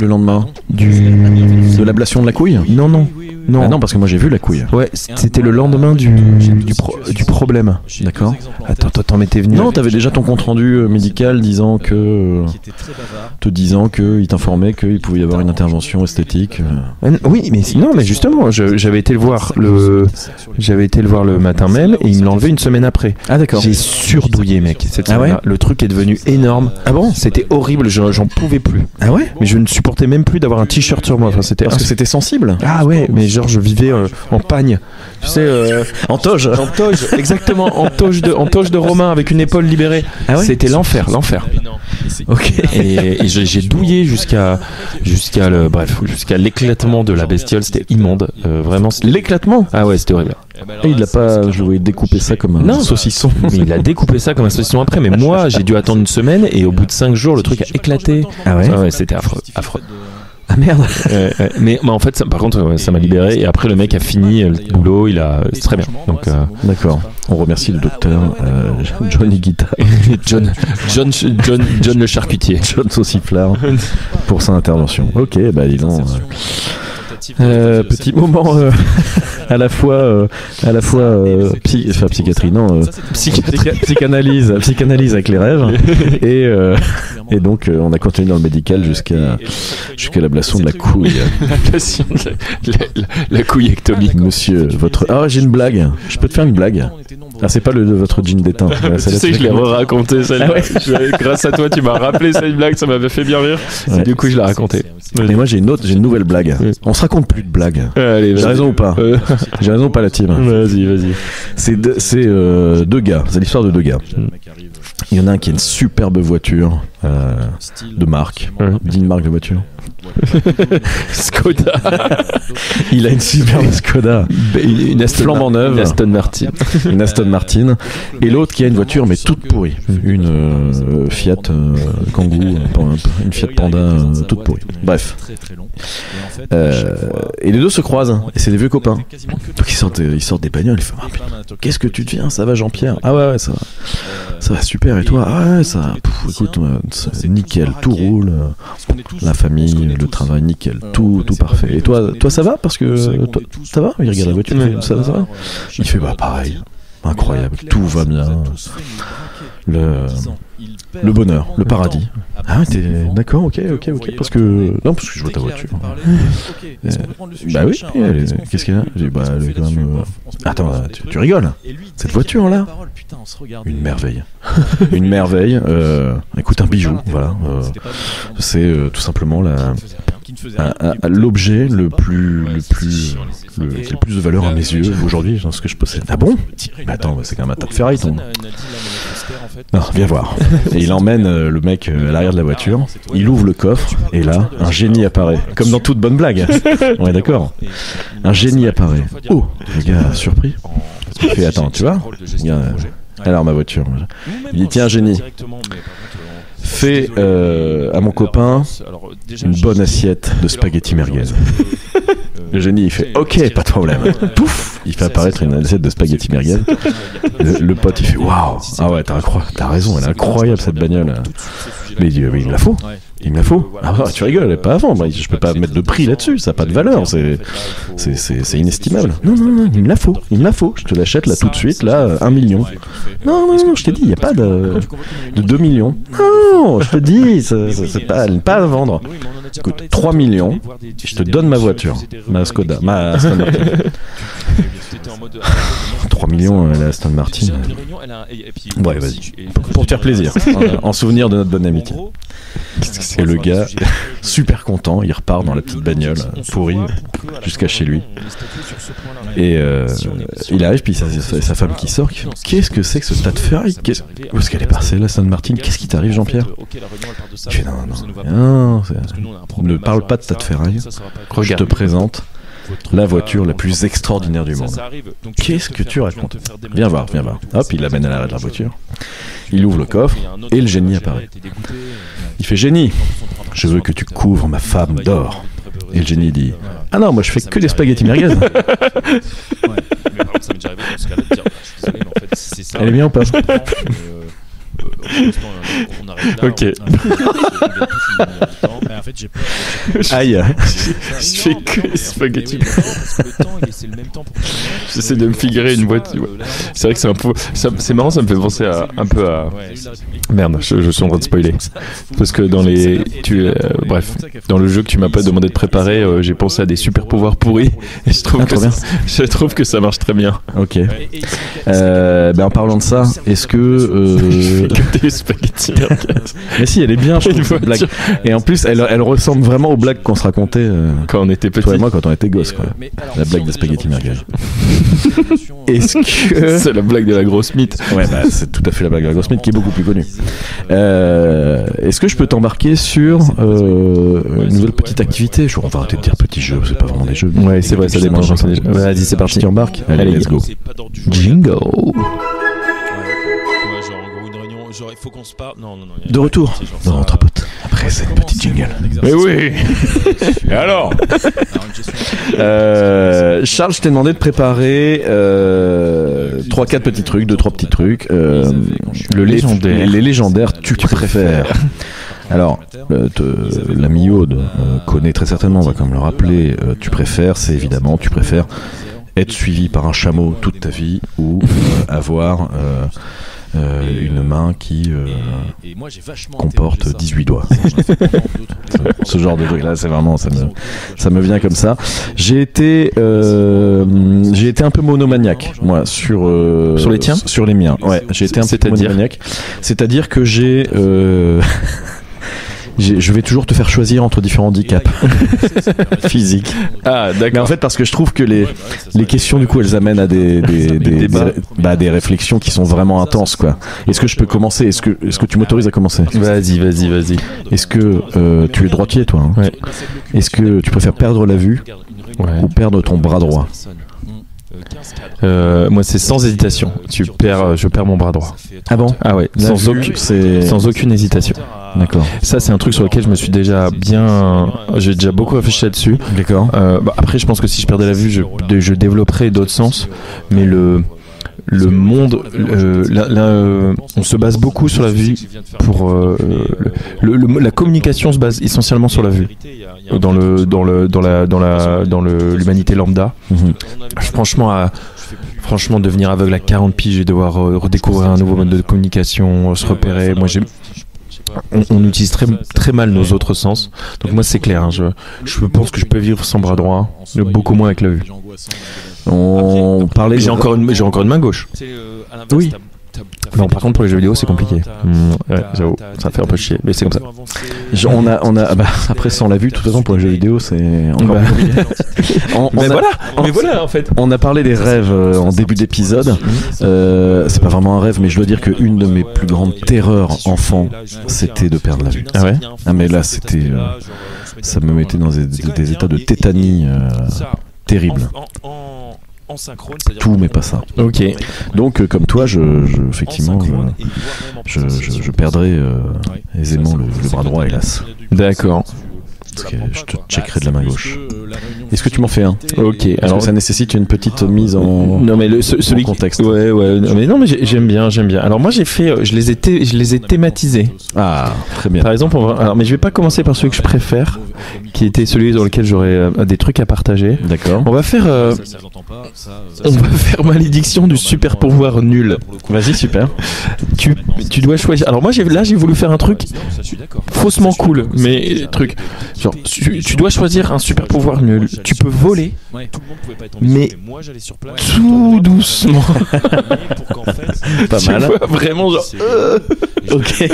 Le lendemain de l'ablation de la couille? Non. Non. Ah non, parce que moi j'ai vu la couille. Ouais, c'était le lendemain du problème. D'accord. Attends, toi, mais t'es venu. Non, t'avais déjà ton compte rendu médical disant que. Te disant qu'il t'informait qu'il pouvait y avoir une intervention esthétique. Oui, mais non, mais justement, j'avais été le voir le matin même et il me l'a enlevé une semaine après. Ah d'accord. J'ai surdouillé, mec. Cette Ah ouais. semaine-là. Le truc est devenu énorme. Ah bon? C'était horrible, j'en pouvais plus. Ah ouais? Mais je ne supportais même plus d'avoir un t-shirt sur moi. Enfin, c'était Parce que c'était sensible. Ah ouais, mais genre je vivais en pagne. Tu sais, en toge. En toge, exactement, en toge de Romain avec une épaule libérée. Ah ouais. C'était l'enfer. Ok. Et j'ai douillé jusqu'à l'éclatement de la bestiole. C'était immonde, vraiment. L'éclatement. Ah ouais, c'était horrible. Et il l'a pas, je le voyais découper ça comme un saucisson. Mais il a découpé ça comme un saucisson après. Mais moi, j'ai dû attendre une semaine et au bout de 5 jours, le truc a éclaté. Ah ouais. C'était affreux. Ah merde. Mais en fait, par contre, ça m'a libéré. Et après, le mec a fini le boulot. C'est très bien. Donc, d'accord. On remercie le docteur Johnny Guita, John le charcutier, John Sauciflard pour sa intervention. Ok, bah dis donc. Petit moment à la fois psychiatrie, non, psychanalyse avec les rêves et donc on a continué dans le médical jusqu'à l'ablation de la couille. La couillectomie. Monsieur, votre j'ai une blague. Je peux te faire une blague? Ah, c'est pas votre jean d'étain. Tu sais que je l'ai raconté celle-là. Ah ouais. Grâce à toi, tu m'as rappelé cette blague, ça m'avait fait bien rire. Ouais. Du coup, je l'ai raconté. Et moi, j'ai une nouvelle blague. On se raconte plus de blagues. Allez, j'ai raison ou pas? J'ai raison ou pas, la team? Vas-y. C'est deux gars. C'est l'histoire de deux gars. Il y en a un qui a une superbe voiture de marque. Dis une marque de voiture. Skoda. Il a une superbe Skoda, une flambant neuve, une Aston Martin, et l'autre qui a une voiture mais toute pourrie, une Fiat Kangoo, une Fiat Panda toute pourrie. Bref, et les deux se croisent et c'est des vieux copains. Donc ils sortent des bagnoles. Ils font qu'est-ce que tu deviens? Ça va, Jean-Pierre? Ah ouais, ça va super. Et toi? Ah ouais, ça. Écoute, c'est nickel, tout roule. La famille, le travail, nickel, tout parfait. Et toi ça va? Parce que toi, ça va? Il regarde la voiture, ça va? Il fait pareil, incroyable, tout va bien. Le bonheur, le paradis. Ah, t'es d'accord, ok. Parce que je vois ta voiture. Bah oui, qu'est-ce qu'il y a? J'ai dit, elle est quand même. Attends, tu rigoles? Cette voiture-là, une merveille. Une merveille. Écoute, un bijou, voilà. C'est tout simplement l'objet qui a le plus de valeur à mes yeux aujourd'hui dans ce que je possède. Ah bon? Mais attends, c'est quand même un tas de ferraille, ton. Non, viens voir. Et il emmène le mec à l'arrière de la voiture, il ouvre le coffre, et là, un génie apparaît. Comme dans toute bonne blague. On est d'accord. Un génie apparaît. Oh, le gars surpris. Il fait, attends, tu vois? Alors ma voiture. Il dit, tiens, génie. Fais à mon copain une bonne assiette de spaghetti merguez. Le génie il fait ok, pas de problème. Pouf, il fait apparaître une assiette de spaghetti merguez. Le pote il fait waouh, ah ouais, t'as raison, elle est incroyable cette bagnole. Mais il dit oui, il me la faut. Ah bah, tu rigoles, pas avant. Bah, je peux pas mettre de prix là-dessus, ça n'a pas de valeur, c'est inestimable. Non, il me la faut. Je te l'achète là tout de suite, là, 1 million. Non, je t'ai dit, il n'y a pas de 2 millions. Non, je te dis, c'est pas à vendre. Écoute, 3 millions, je te donne ma voiture, ma Skoda, ma Aston Martin. 3 millions la Aston Martin. Ouais, vas-y. Pour te faire plaisir, en souvenir de notre bonne amitié. Et le gars, super content, il repart dans la petite bagnole pourrie jusqu'à chez lui. Et il arrive, puis sa femme qui sort, qui fait qu'est-ce que c'est que ce tas de ferraille? Où est-ce qu'elle est passée, la Aston Martin? Qu'est-ce qui t'arrive, Jean-Pierre? Il fait non, ne parle pas de tas de ferraille. Je te présente la voiture la plus extraordinaire du monde. Qu'est-ce que tu racontes? Viens voir. Hop, il l'amène à l'arrêt de la voiture. Il ouvre le coffre et le génie apparaît. Il fait génie, je veux que tu couvres ma femme d'or. Et le génie dit ah non, moi je fais que des spaghettis merguez. Elle est bien ou pas? Ok. Aïe. Je fais que spaghetti. J'essaie de me figurer une boîte. C'est vrai que c'est un peu. C'est marrant, ça me fait penser un peu à. Merde, je suis en train de spoiler. Parce que dans les. Bref, dans le jeu que tu m'as pas demandé de préparer, j'ai pensé à des super pouvoirs pourris. Et je trouve que ça marche très bien. Ok. En parlant de ça, est-ce que. Des spaghetti. Mais si, elle est bien, je trouve, cette blague. Et en plus, elle ressemble vraiment aux blagues qu'on se racontait quand on était petits. Toi et moi, quand on était gosses, quoi. La blague des spaghetti merguez. Est-ce que. C'est la blague de la grosse mythe. Ouais, c'est tout à fait la blague de la grosse mythe qui est beaucoup plus connue. Est-ce que je peux t'embarquer sur une nouvelle petite activité? On va arrêter de dire petits jeux, c'est pas vraiment des jeux. Ouais, c'est vrai, ça démarre. Vas-y, c'est parti. Tu embarques? Allez, let's go. Jingle. Faut qu'on se parle. Non. De retour dans Entre Potes. Après cette petite jingle. Mais oui. Et alors Charles, je t'ai demandé de préparer 3-4 petits trucs, 2-3 petits trucs. Le légendaire. Les légendaires, tu préfères. Alors, l'ami Aude connaît très certainement, on va quand même le rappeler. Tu préfères, c'est évidemment, tu préfères être suivi par un chameau toute ta vie ou avoir une main qui comporte 18 doigts. Ce genre de truc là, c'est vraiment, ça me vient comme ça. J'ai été un peu monomaniaque, moi, sur les tiens, sur les miens. Ouais, j'ai été un peu monomaniaque. C'est-à-dire que je vais toujours te faire choisir entre différents handicaps physiques. Ah, d'accord. Mais en fait, parce que je trouve que les questions, du coup, elles amènent à des réflexions qui sont vraiment intenses, quoi. Est-ce que je peux commencer? Est-ce que tu m'autorises à commencer? Vas-y. Est-ce que tu es droitier, toi, hein? Ouais. Est-ce que tu préfères perdre la vue ou perdre ton bras droit? Moi, c'est sans hésitation. Je perds mon bras droit. Ah bon? Ah ouais. Sans aucune hésitation. D'accord. Ça, c'est un truc sur lequel j'ai déjà beaucoup réfléchi là-dessus. D'accord. Après, je pense que si je perdais la vue, je développerais d'autres sens. Mais le monde, on se base beaucoup sur la vue pour la communication se base essentiellement sur la vue dans l'humanité lambda. Franchement, devenir aveugle à 40 piges et devoir redécouvrir un nouveau mode de communication, se repérer. Moi, on utilise très, très mal nos autres sens. Donc moi, c'est clair. Hein, je pense que je peux vivre sans bras droit, beaucoup moins avec la vue. On parlait. J'ai encore une main gauche. Oui. Non, par contre, pour les jeux vidéo, c'est compliqué. Ouais, j'avoue, ça fait un peu chier, mais c'est comme ça. Après, sans la vue, de toute façon, pour les jeux vidéo, c'est encore plus compliqué. Mais voilà, en fait. On a parlé des rêves en début d'épisode. C'est pas vraiment un rêve, mais je dois dire qu'une de mes plus grandes terreurs enfant, c'était de perdre la vue. Ah ouais? Ah, mais là, c'était. Ça me mettait dans des états de tétanie terribles. Tout, mais pas ça. Ok. Donc, comme toi, effectivement, je perdrais aisément le bras droit, hélas. D'accord. Parce que je te checkerai de la main gauche. Est-ce que tu m'en fais un? Ok. Alors que ça nécessite une petite mise en contexte. Ouais. Mais j'aime bien. Alors moi j'ai fait, je les ai thématisés. Ah, très bien. Par exemple, mais je vais pas commencer par celui que je préfère, qui était celui dans lequel j'aurais des trucs à partager. D'accord. On va faire malédiction du super pouvoir nul. Vas-y, super. Tu dois choisir. Alors moi j'ai voulu faire un truc faussement cool, mais truc. Genre, tu dois choisir un super pouvoir nul. Tu peux voler, mais tout doucement. Pas mal. Vraiment, genre. Ok.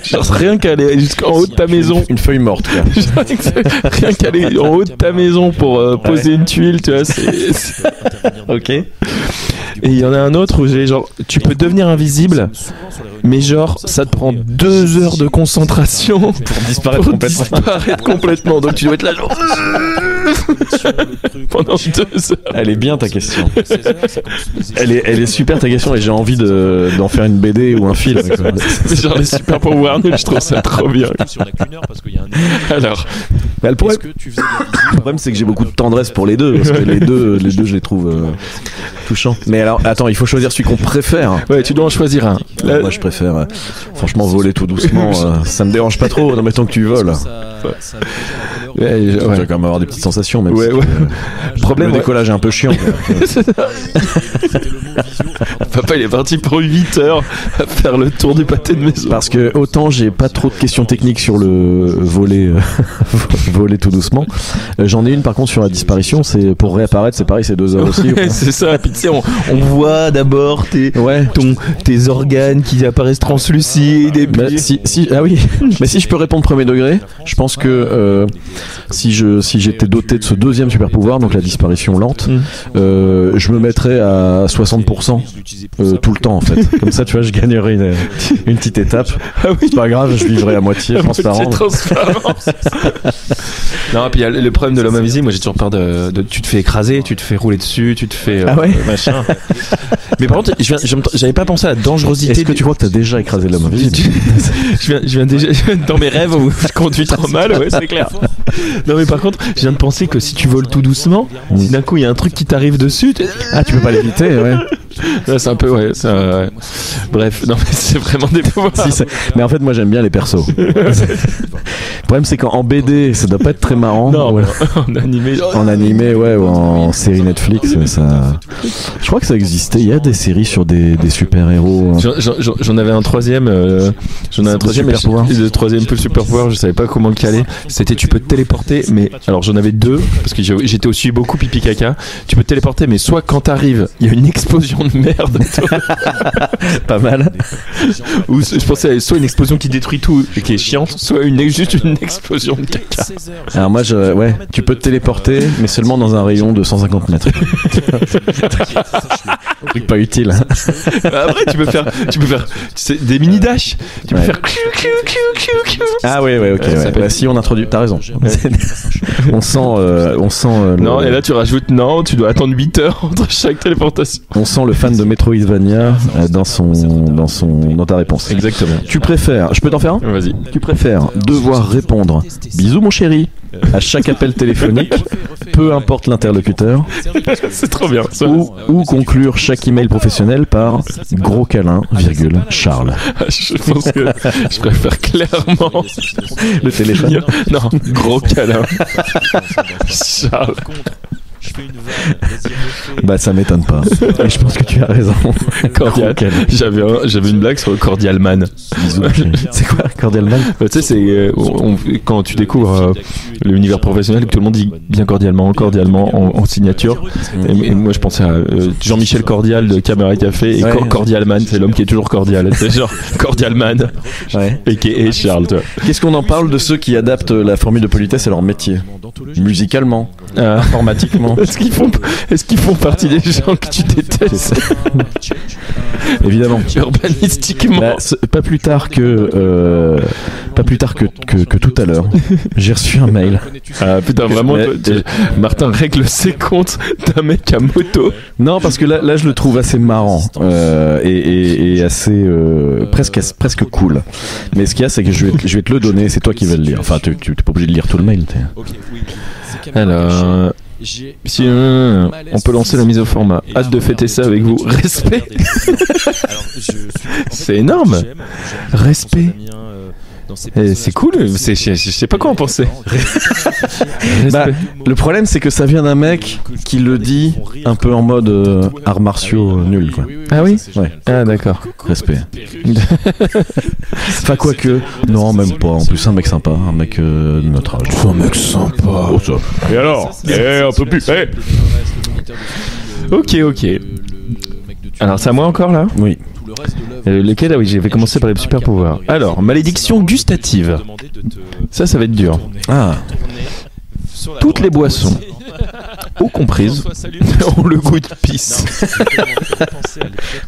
Genre, rien qu'à aller jusqu'en haut de ta maison. Une feuille morte, quoi. Rien qu'à aller en haut de ta maison pour poser une tuile, tu vois. Ok. Et il y en a un autre où j'ai genre, tu peux devenir invisible, mais genre, ça te prend 2 heures de concentration pour disparaître complètement. Donc tu dois être là, genre. pendant 2 heures. Elle est bien ta question. Elle est super ta question et j'ai envie d'en faire une BD ou un film. C'est genre les super pouvoirs nuls, je trouve ça trop bien. Alors, le problème c'est que j'ai beaucoup de tendresse pour les deux parce que les deux je les trouve touchants. Mais alors attends, il faut choisir celui qu'on préfère. Ouais, tu dois en choisir un. Moi je préfère franchement voler tout doucement, ça me dérange pas trop, mettons que tu voles. Tu vas quand même avoir des petites sensations même si le problème, le décollage est un peu chiant. Papa il est parti pour 8 heures à faire le tour du pâté de maison. Parce que autant j'ai pas trop de questions techniques sur le voler tout doucement, j'en ai une par contre sur la disparition, c'est pour réapparaître, c'est pareil, c'est 2 heures aussi. C'est ça, puis tu sais, on voit d'abord tes organes qui apparaissent translucides et puis... ah oui, mais si je peux répondre premier degré, je pense que si j'étais doté de ce deuxième super pouvoir, donc la disparition lente, je me mettrais à 60% tout le temps en fait. Comme ça, tu vois, je gagnerais une petite étape. Ah oui. C'est pas grave, je vivrais à moitié transparent. Non, puis il y a le problème de l'homme invisible. Moi, j'ai toujours peur de tu te fais écraser, tu te fais rouler dessus, tu te fais machin. Mais par contre, j'avais pas pensé à la dangerosité. Est-ce que tu crois que t'as déjà écrasé l'homme invisible? je viens déjà dans mes rêves où je conduis trop mal, ouais, c'est clair. Non, mais par contre, je viens de penser que si tu voles tout doucement, si d'un coup il y a un truc qui t'arrive dessus, tu peux pas l'éviter, ouais. Ouais, c'est un peu, ouais. Bref, non, mais c'est vraiment des pouvoirs. Mais en fait, moi j'aime bien les persos. Le problème, c'est qu'en BD, ça doit pas être très marrant. Non, en animé. En animé, ouais, ou en série Netflix, mais ça. Je crois que ça existait. Il y a des séries sur des super-héros. J'en avais un troisième. Le troisième peu super pouvoir, je savais pas comment le caler. C'était tu peux te téléporter, mais alors j'en avais 2 parce que j'étais aussi beaucoup pipi caca. Tu peux te téléporter, mais soit quand t'arrives, il y a une explosion de merde. Pas mal. Ou je pensais à soit une explosion qui détruit tout et qui est chiante, soit juste une explosion de caca. Alors moi, tu peux te téléporter, mais seulement dans un rayon de 150 mètres. Truc pas utile. Après, tu peux faire des mini dash. Tu peux faire. Ah ouais, ok. Bah, si on introduit, t'as raison. on sent. Non, et là tu rajoutes tu dois attendre 8 heures entre chaque téléportation. On sent le fan de Metroidvania dans ta réponse. Exactement. Tu préfères, je peux t'en faire un ? Vas-y. Tu préfères devoir répondre bisous mon chéri à chaque appel téléphonique, peu importe l'interlocuteur. C'est trop bien. Ou conclure chaque email professionnel par gros câlin, Charles. Je pense que je préfère clairement le téléphone. Non, gros câlin. Charles. Bah ça m'étonne pas. Et je pense que tu as raison. Cordial. J'avais une blague sur le Cordialman. C'est quoi Cordialman? Tu sais, c'est quand tu découvres l'univers professionnel, que tout le monde dit bien cordialement en signature. Et moi je pensais à Jean-Michel Cordial de Caméra Café et Cordialman, c'est l'homme qui est toujours cordial. C'est genre Cordialman. Ouais. Et Charles. Tu vois. Qu'est-ce qu'on en parle de ceux qui adaptent la formule de politesse à leur métier? Musicalement, informatiquement. Est-ce qu'ils font partie des gens que tu détestes? Évidemment. Urbanistiquement. Pas plus tard que tout à l'heure, j'ai reçu un mail. Ah putain, vraiment, Martin règle ses comptes d'un mec à moto. Non, parce que là je le trouve assez marrant et assez presque cool. Mais ce qu'il y a, c'est que je vais te le donner. C'est toi qui vas le lire. Enfin, tu t'es pas obligé de lire tout le mail. Alors. Si on peut lancer la mise au format. Hâte de fêter ça avec vous. Respect. C'est énorme. Respect. C'est cool. Je sais pas quoi en penser. Le problème, c'est que ça vient d'un mec qui le dit un peu en mode arts martiaux nul, quoi. Ah oui. Ouais. Ah d'accord. Respect. Enfin quoique, non même pas. En plus un mec sympa, un mec de notre âge. Un mec sympa. Oh, ça. Et alors un peu plus. Ok. Alors c'est à moi encore là? Oui. Lesquels? Ah oui, j'avais commencé par les super pouvoirs. Alors, malédiction gustative. Ça va être dur. Ah. Toutes les boissons, eau comprise, ont le goût de pisse.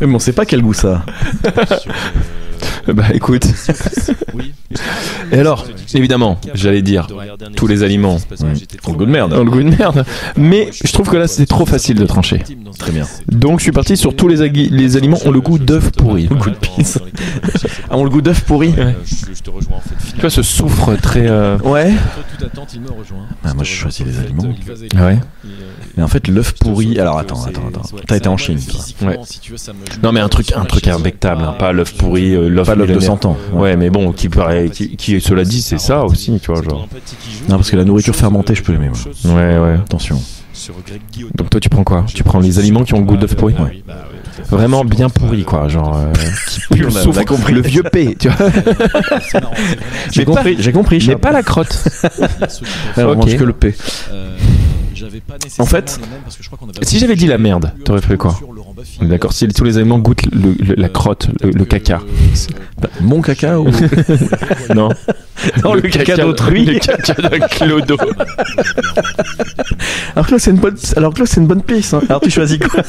Mais on sait pas quel goût ça. Bah écoute, Et alors, évidemment, j'allais dire, tous les aliments ont le goût de merde. ont le goût de merde. Mais je trouve que là, c'est trop facile de trancher. Très bien. Donc, je suis parti sur tous les aliments ont le goût d'œuf pourri. Le goût de pisse. Ah, ont le goût d'œuf pourri. Ouais. Tu vois, ce soufre très. Ouais. Ah, moi, je choisis les aliments. Ah ouais. Mais en fait, l'œuf pourri. Alors, attends. T'as été en Chine, toi. Ouais. Non, mais un truc imbectable, hein. Pas l'œuf pourri, l'œuf Pas l'œuf de millénaire. 100 ans. Ouais, mais bon, qui cela dit, c'est ça aussi, tu vois, genre. Non, parce que la nourriture fermentée, je peux aimer, moi. Ouais. Attention. Donc toi, tu prends quoi? Tu prends les aliments qui ont le goût d'œuf pourri? Ouais. Vraiment bien pourri, quoi, genre qui pue le soufre, le vieux P, tu vois. J'ai compris. Mais pas la crotte. On Ok. mange que le P. En fait, Si j'avais dit la merde, t'aurais fait quoi? D'accord, si tous les aliments goûtent la crotte, le caca. mon caca ou Non. Non, le caca d'autrui. Le caca d'un clodo. Alors que là, c'est une bonne piste. Hein. Alors tu choisis quoi?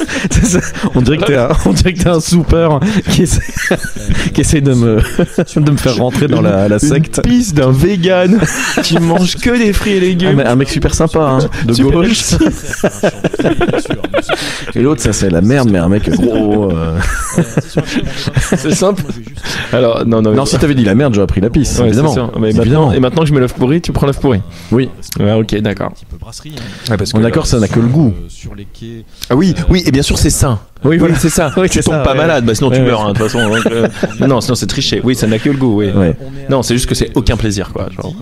On dirait que t'es un soupeur qui essaie de me faire rentrer dans la secte. Une pisse d'un vegan qui mange que des fruits et légumes. Un mec super sympa, hein, de Super gauche. Et l'autre, ça c'est la merde, mais un mec gros. C'est simple. Alors, non, Si t'avais dit la merde, j'aurais pris la pisse, ouais, évidemment. c'est sûr. Mais Évidemment. maintenant que je mets l'œuf pourri, tu prends l'œuf pourri. Oui, Ouais, ok, d'accord. Ouais, parce on est d'accord, ça n'a que le goût. Ah oui, et bien sûr c'est sain. Oui, c'est ça. Oui, Tu c'est tombes ça, pas ouais. malade, sinon tu Ouais, meurs, hein, de toute façon. Donc, non, sinon c'est triché. Oui, ça n'a que le goût, oui. Ouais. Non, c'est juste que c'est aucun plaisir, quoi. Genre.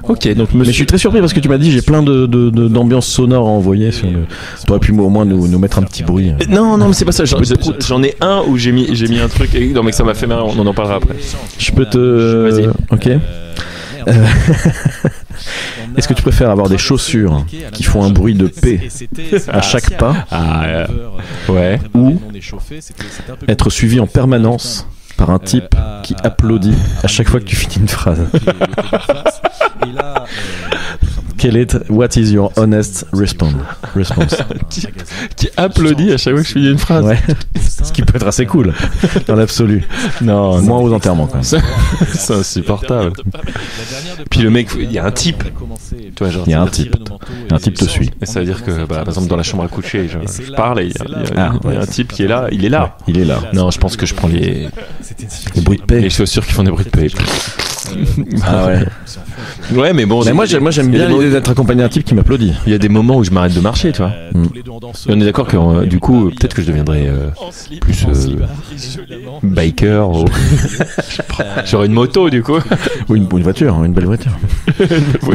Ok, donc Mais je suis très surpris parce que tu m'as dit j'ai plein d'ambiances sonores à envoyer. T'aurais pu au moins nous mettre un petit bruit. Non, mais c'est pas ça. J'en ai un où j'ai mis un truc. Non, mais que ça m'a fait marrer. On en parlera après. Je peux te. Vas-y. Ok. Est-ce que tu préfères avoir des chaussures qui font un bruit de P à chaque pas Ouais. ou être suivi en permanence par un type qui applaudit à chaque fois que tu finis une phrase? What is your honest response? Qui applaudit à chaque fois que je finis une phrase. Ouais. Ce qui peut être assez cool dans l'absolu. Non, Moins aux enterrements quand même. c'est insupportable. Puis le mec, il y a un type. Tu vois, genre, Il y a un type. Un type te suit. Et ça veut dire que, par exemple, dans la chambre à coucher, je parle et il y a ouais. un type qui est là. Il est là. Il est là. Non, je pense que je prends les bruits de paix. les chaussures qui font des bruits de paix. Ah ouais. Ouais, mais bon. Mais moi j'aime bien l'idée d'être accompagné d'un type qui m'applaudit. Il y a des moments où je m'arrête de marcher, tu vois. Et on est d'accord que du coup, peut-être que je deviendrais plus biker. J'aurais une moto, du coup. Ou une voiture, une belle voiture.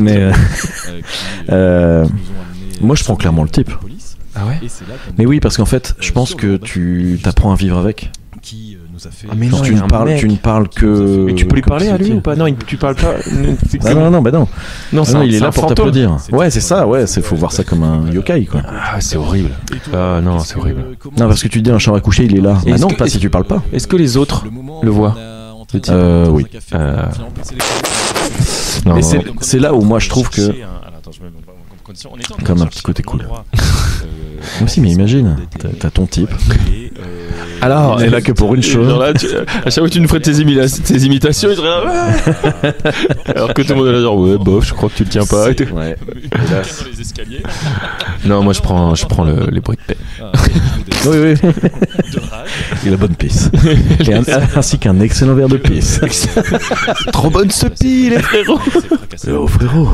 Mais moi je prends clairement le type. Ah ouais. Mais oui, parce qu'en fait, je pense que tu t'apprends à vivre avec. Ah mais Genre, non, tu ne parles que. Mais tu peux lui parler à lui comme ou pas? Non, tu parles pas. Non, Non, non, il est là pour t'applaudir. Ouais, c'est ça, ouais, faut voir ça comme un yokai, quoi. Ah, c'est horrible. Ah non, c'est horrible. Non, parce que tu dis un chambre à coucher, il est là. Bah Est-ce non, que- pas si tu parles pas. Est-ce que les autres le voient? Oui. Non, Mais non. c'est là où moi je trouve que. Comme un petit côté cool. Moi aussi, mais imagine, t'as ton type. Alors, il est là que pour une chose. Genre là, à chaque fois que tu nous ferais tes imitations, il serait là. Ouais. Alors que tout le monde est là, genre, ouais, bof, je crois que tu le tiens pas. Et tout. Ouais. Non, moi je prends les bruits de paix. Oui. Et la bonne pisse. Ainsi qu'un excellent verre de pisse. Trop bonne ce pile, les frérots. Oh frérot.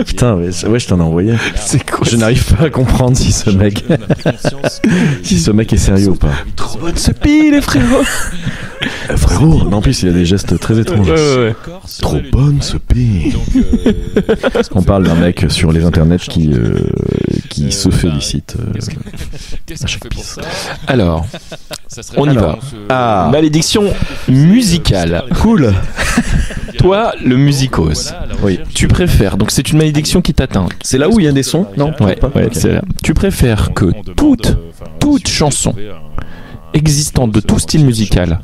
Putain, ouais, je t'en ai envoyé. C'est quoi? Je n'arrive pas à comprendre si ce mec est sérieux ou pas. Trop bonne ce pile, les frérots. Frérot, non, en plus il a des gestes très étranges. Ouais. Trop bonne ce P. On parle d'un mec sur les internets qui se félicite à chaque pisse. Alors, on y va. Ah, Malédiction musicale. cool. Toi, le musicos. Oui. Tu préfères, donc c'est une malédiction qui t'atteint. C'est là où il y a des sons? Non, Ouais, pas. Ok. c'est là. Tu préfères que toute chanson existantes de tout style musical,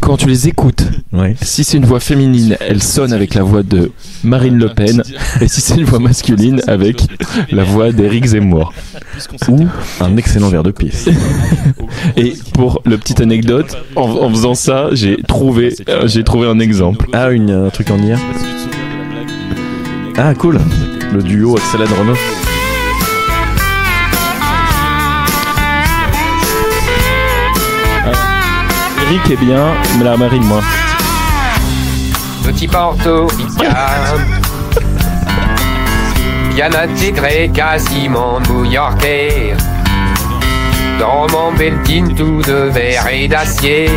quand tu les écoutes, Ouais. si c'est une voix féminine, elle sonne avec la voix de Marine Le Pen, et si c'est une voix masculine, avec la voix d'Éric Zemmour. Ou un excellent verre de pisse. Et pour le petite anecdote, en faisant ça, j'ai trouvé un exemple. Ah, un truc en IA. Ah, cool. Le duo Axel Renault. Eric est bien, mais la Marine moins. Petit portoricain, bien intégré, quasiment new-yorkais. Dans mon building tout de verre et d'acier,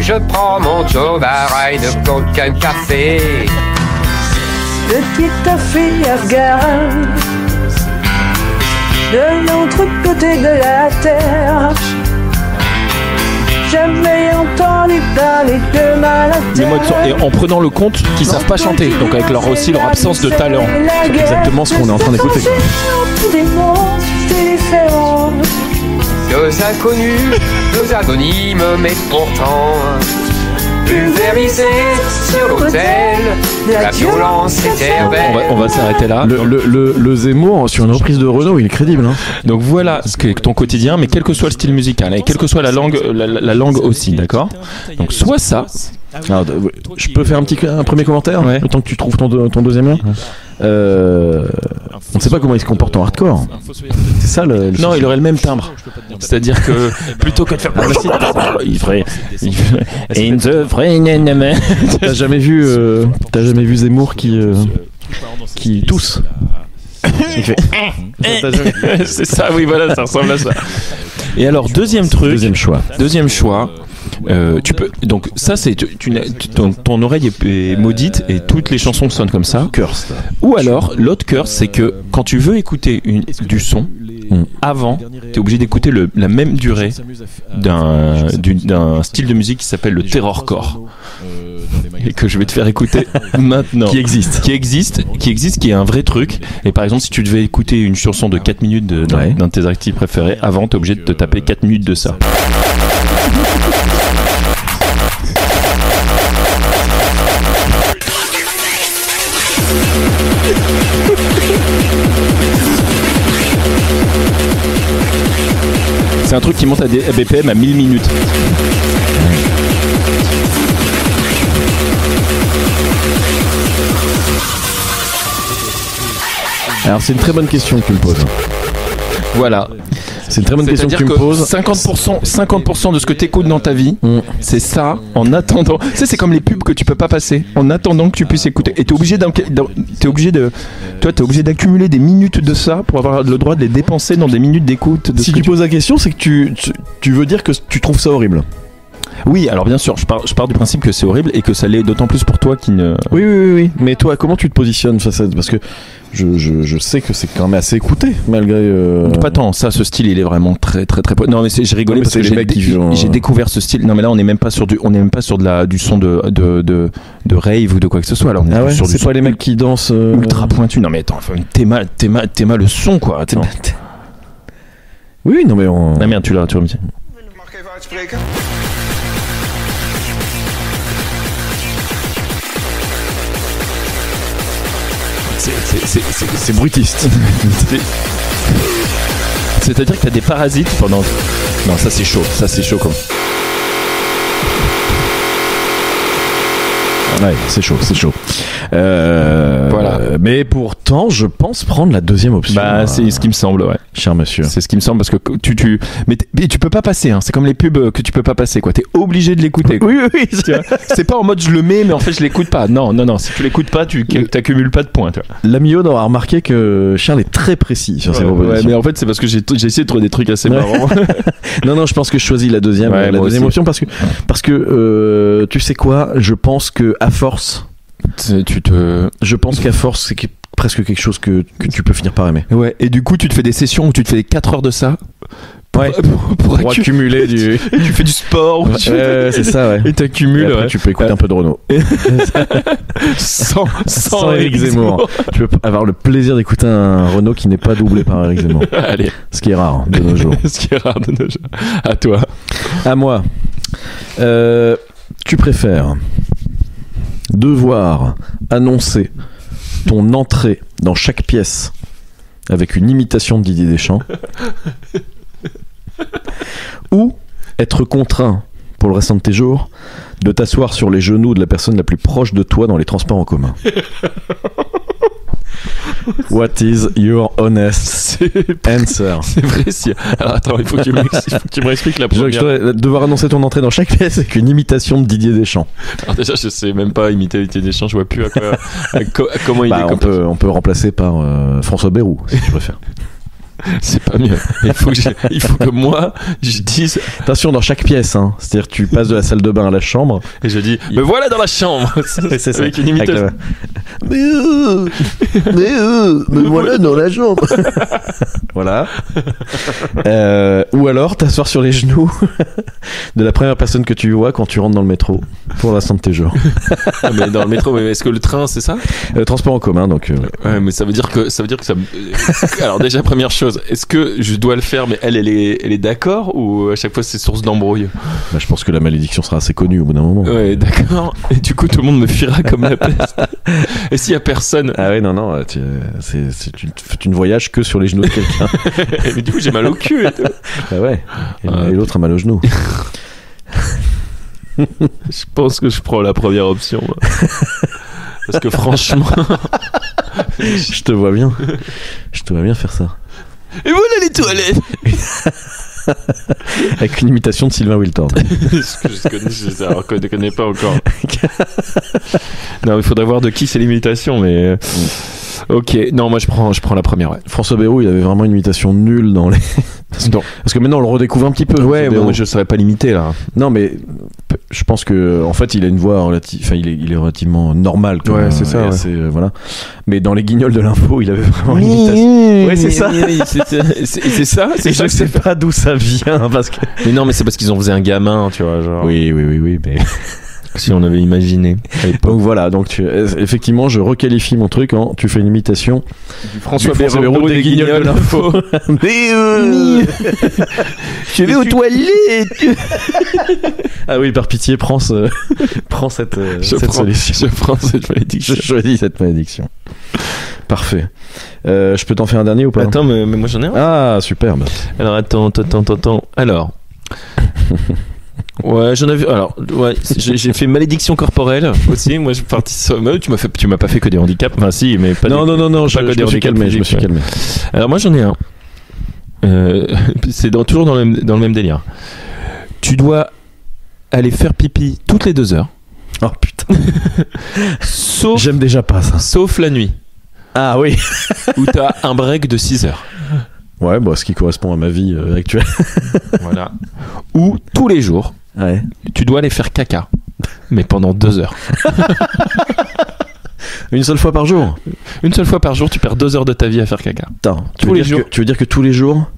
je prends mon Joe Baraille de coquin café. Petite fille afghane de l'autre côté de la terre. Jamais entendu parler de Les modes sont- et Malater. en prenant le compte qu'ils savent pas chanter, donc avec leur absence de talent. C'est exactement ce qu'on est en train d'écouter. Des mots différents. Deux inconnus, deux anonymes, mais pourtant pulvérisés sur l'autel de la violence éternelle. On va s'arrêter là. Le Zemmour sur une reprise de Renault, il est crédible. Hein. Donc voilà ce qu'est ton quotidien, mais quel que soit le style musical, et quelle que soit la langue, la langue aussi, d'accord. Donc soit ça. Alors, je peux faire un premier commentaire, Ouais. le temps que tu trouves ton deuxième lien. On ne sait pas comment il se comporte en hardcore. C'est ça le Non, il aurait le même timbre. C'est-à-dire que plutôt que de faire il ferait in the rain. T'as jamais vu Zemmour qui tousse. Il fait. C'est ça, oui, voilà, ça ressemble à ça. Et alors deuxième truc, deuxième choix. Tu peux donc ça c'est ton oreille est maudite et toutes les chansons sonnent comme ça. Cursed. Ou alors l'autre curse, c'est que quand tu veux écouter du son avant, t'es obligé d'écouter la même durée d'un style de musique qui s'appelle le terrorcore et que je vais te faire écouter maintenant. Qui existe, qui est un vrai truc. Et par exemple, si tu devais écouter une chanson de 4 minutes d'un de tes artistes préférés, avant t'es obligé de te taper 4 minutes de ça. C'est un truc qui monte à des BPM à 1000 minutes. Alors c'est une très bonne question que tu me poses. Voilà. C'est une très bonne question que tu me poses. 50% de ce que tu écoutes dans ta vie, c'est ça, en attendant. Tu sais, c'est comme les pubs que tu peux pas passer, en attendant que tu puisses écouter. Et t'es obligé d'accumuler des minutes de ça pour avoir le droit de les dépenser dans des minutes d'écoute. Si tu poses la question, c'est que tu veux dire que tu trouves ça horrible. Oui, alors bien sûr, je pars du principe que c'est horrible et que ça l'est d'autant plus pour toi qui ne... Oui. Mais toi, comment tu te positionnes face à... Parce que je sais que c'est quand même assez écouté, malgré... Pas tant, ça, ce style, il est vraiment très... Non, mais j'ai rigolé parce que j'ai découvert ce style. Non, mais là, on n'est même pas sur du son de rave ou de quoi que ce soit. Là, on est sur c'est pas les mecs qui dansent... ultra pointu. Non, mais attends, t'es mal le son, quoi. Oui, non, mais on... Ah merde, tu l'as, tu remis. C'est brutiste. C'est-à-dire que t'as des parasites pendant... Non, ça c'est chaud comme... Ouais, c'est chaud. Voilà. Mais pourtant, je pense prendre la deuxième option. Bah, c'est ce qui me semble, ouais. Cher monsieur. C'est ce qui me semble parce que mais tu peux pas passer, hein. C'est comme les pubs que tu peux pas passer, quoi. T'es obligé de l'écouter. Oui. C'est pas en mode je le mets, mais en fait je l'écoute pas. Non. Si tu l'écoutes pas, tu t'accumules pas de points, tu vois. L'ami Aude aura remarqué que Charles est très précis sur ses propositions. Ouais, mais en fait, c'est parce que j'ai essayé de trouver des trucs assez marrants. Non, je pense que je choisis la deuxième option parce que tu sais quoi, je pense que à force, je pense qu'à force, c'est presque quelque chose que tu peux finir par aimer. Ouais, et du coup, tu te fais des sessions où tu te fais 4 heures de ça Ouais. Pour accumuler du. Tu fais du sport. C'est ça, ouais. Et t'accumules. Et après, ouais. tu peux écouter un peu de Renaud. sans Éric Zemmour. Tu peux avoir le plaisir d'écouter un Renaud qui n'est pas doublé par Éric Zemmour. Allez. Ce qui est rare de nos jours. Ce qui est rare de nos jours. À toi. À moi. Tu préfères devoir annoncer ton entrée dans chaque pièce avec une imitation de Didier Deschamps ou être contraint pour le restant de tes jours de t'asseoir sur les genoux de la personne la plus proche de toi dans les transports en commun. What is your honest answer? C'est vrai, si. Alors attends, il faut que tu me réexpliques la première. Je dois devoir annoncer ton entrée dans chaque pièce avec une imitation de Didier Deschamps. Alors déjà, je sais même pas imiter Didier Deschamps, je vois plus comment il est. On peut remplacer par François Bayrou, si tu préfères. C'est pas mieux. Il faut que moi, je dise. Attention, dans chaque pièce, hein. C'est-à-dire que tu passes de la salle de bain à la chambre. Et je dis, me voilà dans la chambre. C'est ça. Avec une imitation. Me voilà dans la chambre. Voilà. Ou alors t'asseoir sur les genoux de la première personne que tu vois quand tu rentres dans le métro pour l'instant de tes jours. Ah, mais dans le métro, mais est-ce que le train, c'est ça? Transport en commun, donc. Ouais, mais ça veut dire que ça. Alors déjà, première chose. Est-ce que je dois le faire, mais elle est d'accord, ou à chaque fois c'est source d'embrouille? Bah, je pense que la malédiction sera assez connue au bout d'un moment. Ouais, d'accord. Et du coup, tout le monde me fuira comme la peste. Et s'il y a personne? Ah ouais, non, tu ne voyages que sur les genoux de quelqu'un. Mais du coup, j'ai mal au cul et tout. Bah ouais. Et l'autre a mal aux genoux. Je pense que je prends la première option. Moi. Parce que franchement, je te vois bien faire ça. Et voilà les toilettes. Avec une imitation de Sylvain Wiltord. Je ne connais pas encore. Non, il faudrait voir de qui c'est l'imitation, mais ok. Non, moi je prends la première. Ouais. François Bayrou, il avait vraiment une imitation nulle dans les. Parce que maintenant on le redécouvre un petit peu. Ouais, moi je saurais pas l'imiter là. Non, mais je pense que en fait il a une voix il est relativement normal. Ouais, c'est ça. Ouais. Voilà. Mais dans les Guignols de l'info, il avait vraiment une imitation. Ouais, c'est ça. C'est ça. Et je sais pas d'où ça vient parce que. Mais non, mais c'est parce qu'ils en faisaient un gamin, tu vois. Genre. Oui, mais. Si on avait imaginé. Donc voilà, effectivement, je requalifie mon truc en tu fais une imitation du François Bayrou des Guignols de l'info. Je vais aux toilettes. Ah oui, par pitié, prends cette solution. Je prends cette malédiction. Je choisis cette malédiction. Parfait. Je peux t'en faire un dernier ou pas? Attends, mais moi j'en ai un. Ah, superbe. Alors attends. Alors. Ouais, j'en ai vu. Alors, ouais, j'ai fait malédiction corporelle aussi. Moi, je suis parti sur. Tu m'as pas fait que des handicaps. Enfin, si, mais pas. Non, je me suis calmé. Alors, moi, j'en ai un. C'est toujours dans le même délire. Tu dois aller faire pipi toutes les 2 heures. Oh putain. J'aime déjà pas ça. Sauf la nuit. Ah oui. Où t'as un break de 6 heures. Ouais, ce qui correspond à ma vie actuelle. Voilà. Ou tous les jours, ouais. Tu dois aller faire caca, mais pendant 2 heures. Une seule fois par jour? Une seule fois par jour, tu perds 2 heures de ta vie à faire caca. Attends, tu veux dire que tous les jours,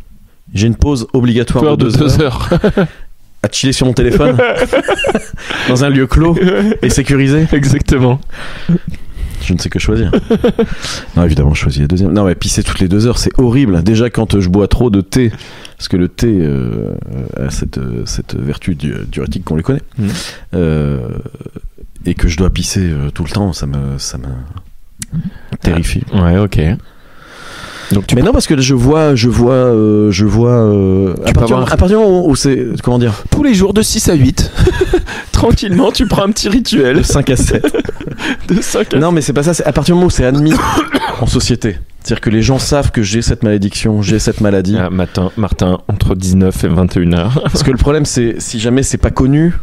j'ai une pause obligatoire de 2 heures à chiller sur mon téléphone dans un lieu clos et sécurisé? Exactement. Je ne sais que choisir. Non, évidemment, je choisis la deuxième. Non, mais pisser toutes les 2 heures, c'est horrible. Déjà, quand je bois trop de thé, parce que le thé a cette vertu diurétique qu'on lui connaît, et que je dois pisser tout le temps, ça me terrifie. Ouais, ok. Donc mais non, parce que je vois à partir du moment où c'est, comment dire, tous les jours de 6 à 8 tranquillement tu prends un petit rituel de 5 à 7 non mais c'est pas ça, c'est à partir du moment où c'est admis en société, c'est-à-dire que les gens savent que j'ai cette malédiction, j'ai cette maladie. Martin, entre 19 et 21h. Parce que le problème c'est si jamais c'est pas connu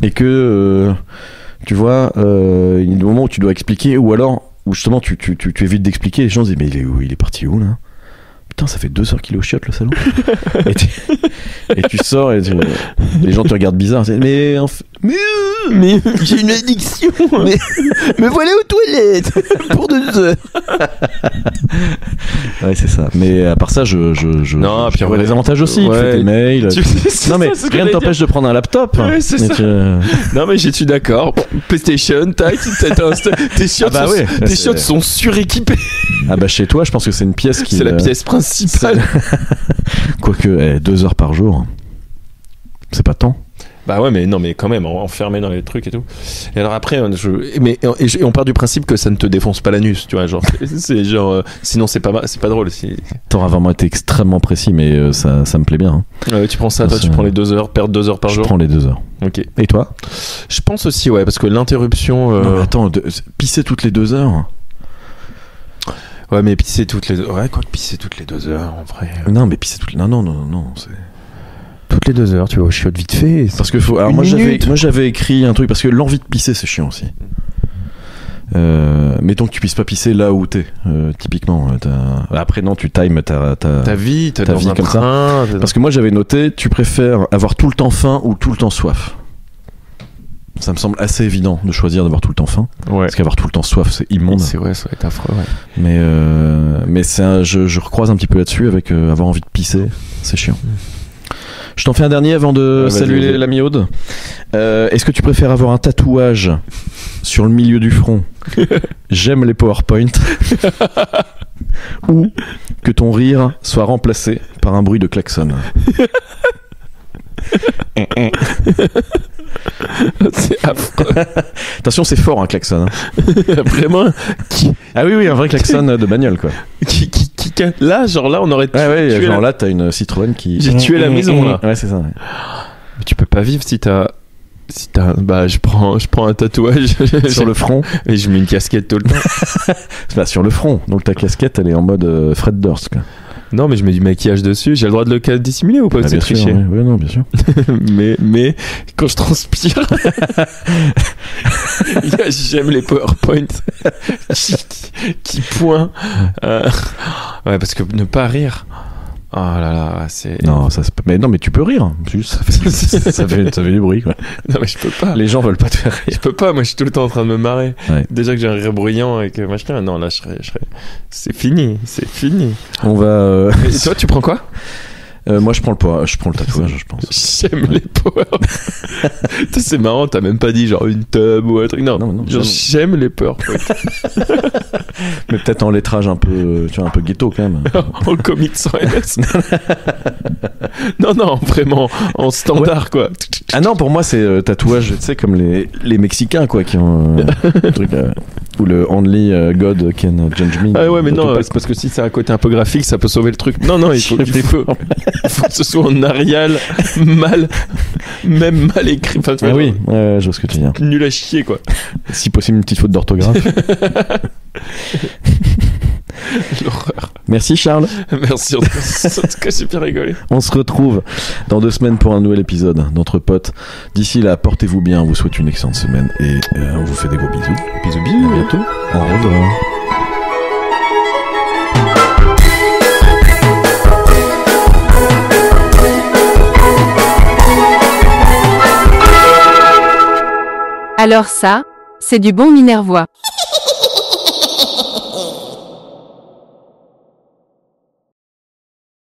et que tu vois il y a des moments où tu dois expliquer, ou alors où justement tu évites d'expliquer, les gens se disent mais il est parti où là? putain, ça fait 2 heures qu'il est au chiottes le salon. et tu sors et les gens te regardent bizarre. Mais j'ai une addiction. mais voilà aux toilettes pour 2 heures. Ouais, c'est ça. Mais à part ça, non, puis vois les avantages aussi. Ouais. Tu fais tes mails. Non, mais rien ne t'empêche de prendre un laptop. Ouais, c'est ça. Non, mais je suis d'accord. PlayStation, tac, tes chiottes sont suréquipées. Ah bah chez toi, je pense que c'est une pièce qui. C'est la pièce principale. Quoique, 2 heures par jour, c'est pas tant. Bah ouais, mais non, mais quand même, enfermé dans les trucs et tout. Et alors après, on part du principe que ça ne te défonce pas l'anus, tu vois, genre, c'est genre, sinon c'est pas drôle. T'auras vraiment été extrêmement précis, mais ça me plaît bien. Hein. Tu prends ça, toi, tu prends les 2 heures, perdre 2 heures par jour. Je prends les 2 heures. Ok. Et toi? Je pense aussi, ouais, parce que l'interruption. Non, mais attends, pisser toutes les 2 heures. Ouais, mais pisser toutes les 2 heures. Ouais, quoi que pisser toutes les 2 heures, en vrai. Non, mais pisser toutes les. Non, c'est. Toutes les 2 heures, tu vas au chiotte vite fait. Parce que faut. Alors moi j'avais écrit un truc parce que l'envie de pisser c'est chiant aussi. Mettons que tu puisses pas pisser là où t'es. Typiquement, après non, tu times ta vie, ta vie comme ça. Parce que moi j'avais noté, tu préfères avoir tout le temps faim ou tout le temps soif. Ça me semble assez évident de choisir d'avoir tout le temps faim. Ouais. Parce qu'avoir tout le temps soif, c'est immonde. C'est vrai, ça va être affreux. Ouais. Mais je recroise un petit peu là-dessus avec avoir envie de pisser, c'est chiant. Je t'en fais un dernier avant de saluer l'ami Aude. Est-ce que tu préfères avoir un tatouage sur le milieu du front? J'aime les PowerPoint. Ou que ton rire soit remplacé par un bruit de klaxon? C'est affreux. Attention, c'est fort un klaxon. Vraiment. Ah oui, un vrai klaxon de bagnole quoi. Là, on aurait tué. Ouais, genre là, t'as une Citroën qui. J'ai tué la maison là. Ouais, c'est ça. Ouais. Mais tu peux pas vivre si t'as. Bah, je prends un tatouage sur le front et je mets une casquette tout le temps. Bah, sur le front. Donc ta casquette, elle est en mode Fred Durst quoi. Non, mais je mets du maquillage dessus. J'ai le droit de le dissimuler ou pas? C'est tricher. Oui, non, bien sûr. mais quand je transpire, j'aime les PowerPoint qui poinent. Ouais, parce que ne pas rire. Oh là là, c'est. Non, mais tu peux rire. Juste, ça fait du bruit, quoi. Non, mais je peux pas. Les gens veulent pas te faire rire. Je peux pas, moi je suis tout le temps en train de me marrer. Ouais. Déjà que j'ai un rire bruyant et que machin. Non, là, je serais. C'est fini. On va. Et toi, tu prends quoi? Moi, je prends le tatouage, je pense. J'aime les power. C'est marrant, t'as même pas dit genre une tub ou un truc. Non, j'aime les PowerPoint. Mais peut-être en lettrage un peu, tu vois, un peu ghetto quand même. En comics sans MS. non, vraiment en standard quoi. Ah non, pour moi c'est tatouage, tu sais, comme les Mexicains quoi, qui ont un truc. Ou le Only God Can Judge Me. Ah ouais, mais non, c'est parce que si c'est un côté un peu graphique, ça peut sauver le truc. Non, il faut que ce soit en Arial, mal écrit. Enfin, ah oui, je vois ce que tu dis. Nul à chier, quoi. Si possible, une petite faute d'orthographe. L'horreur. Merci Charles. Merci, en tout cas, j'ai bien rigolé. On se retrouve dans 2 semaines pour un nouvel épisode d'Entre Potes. D'ici là, portez-vous bien, on vous souhaite une excellente semaine et on vous fait des gros bisous. Bisous, à bientôt. Au revoir. Alors ça, c'est du bon minervois.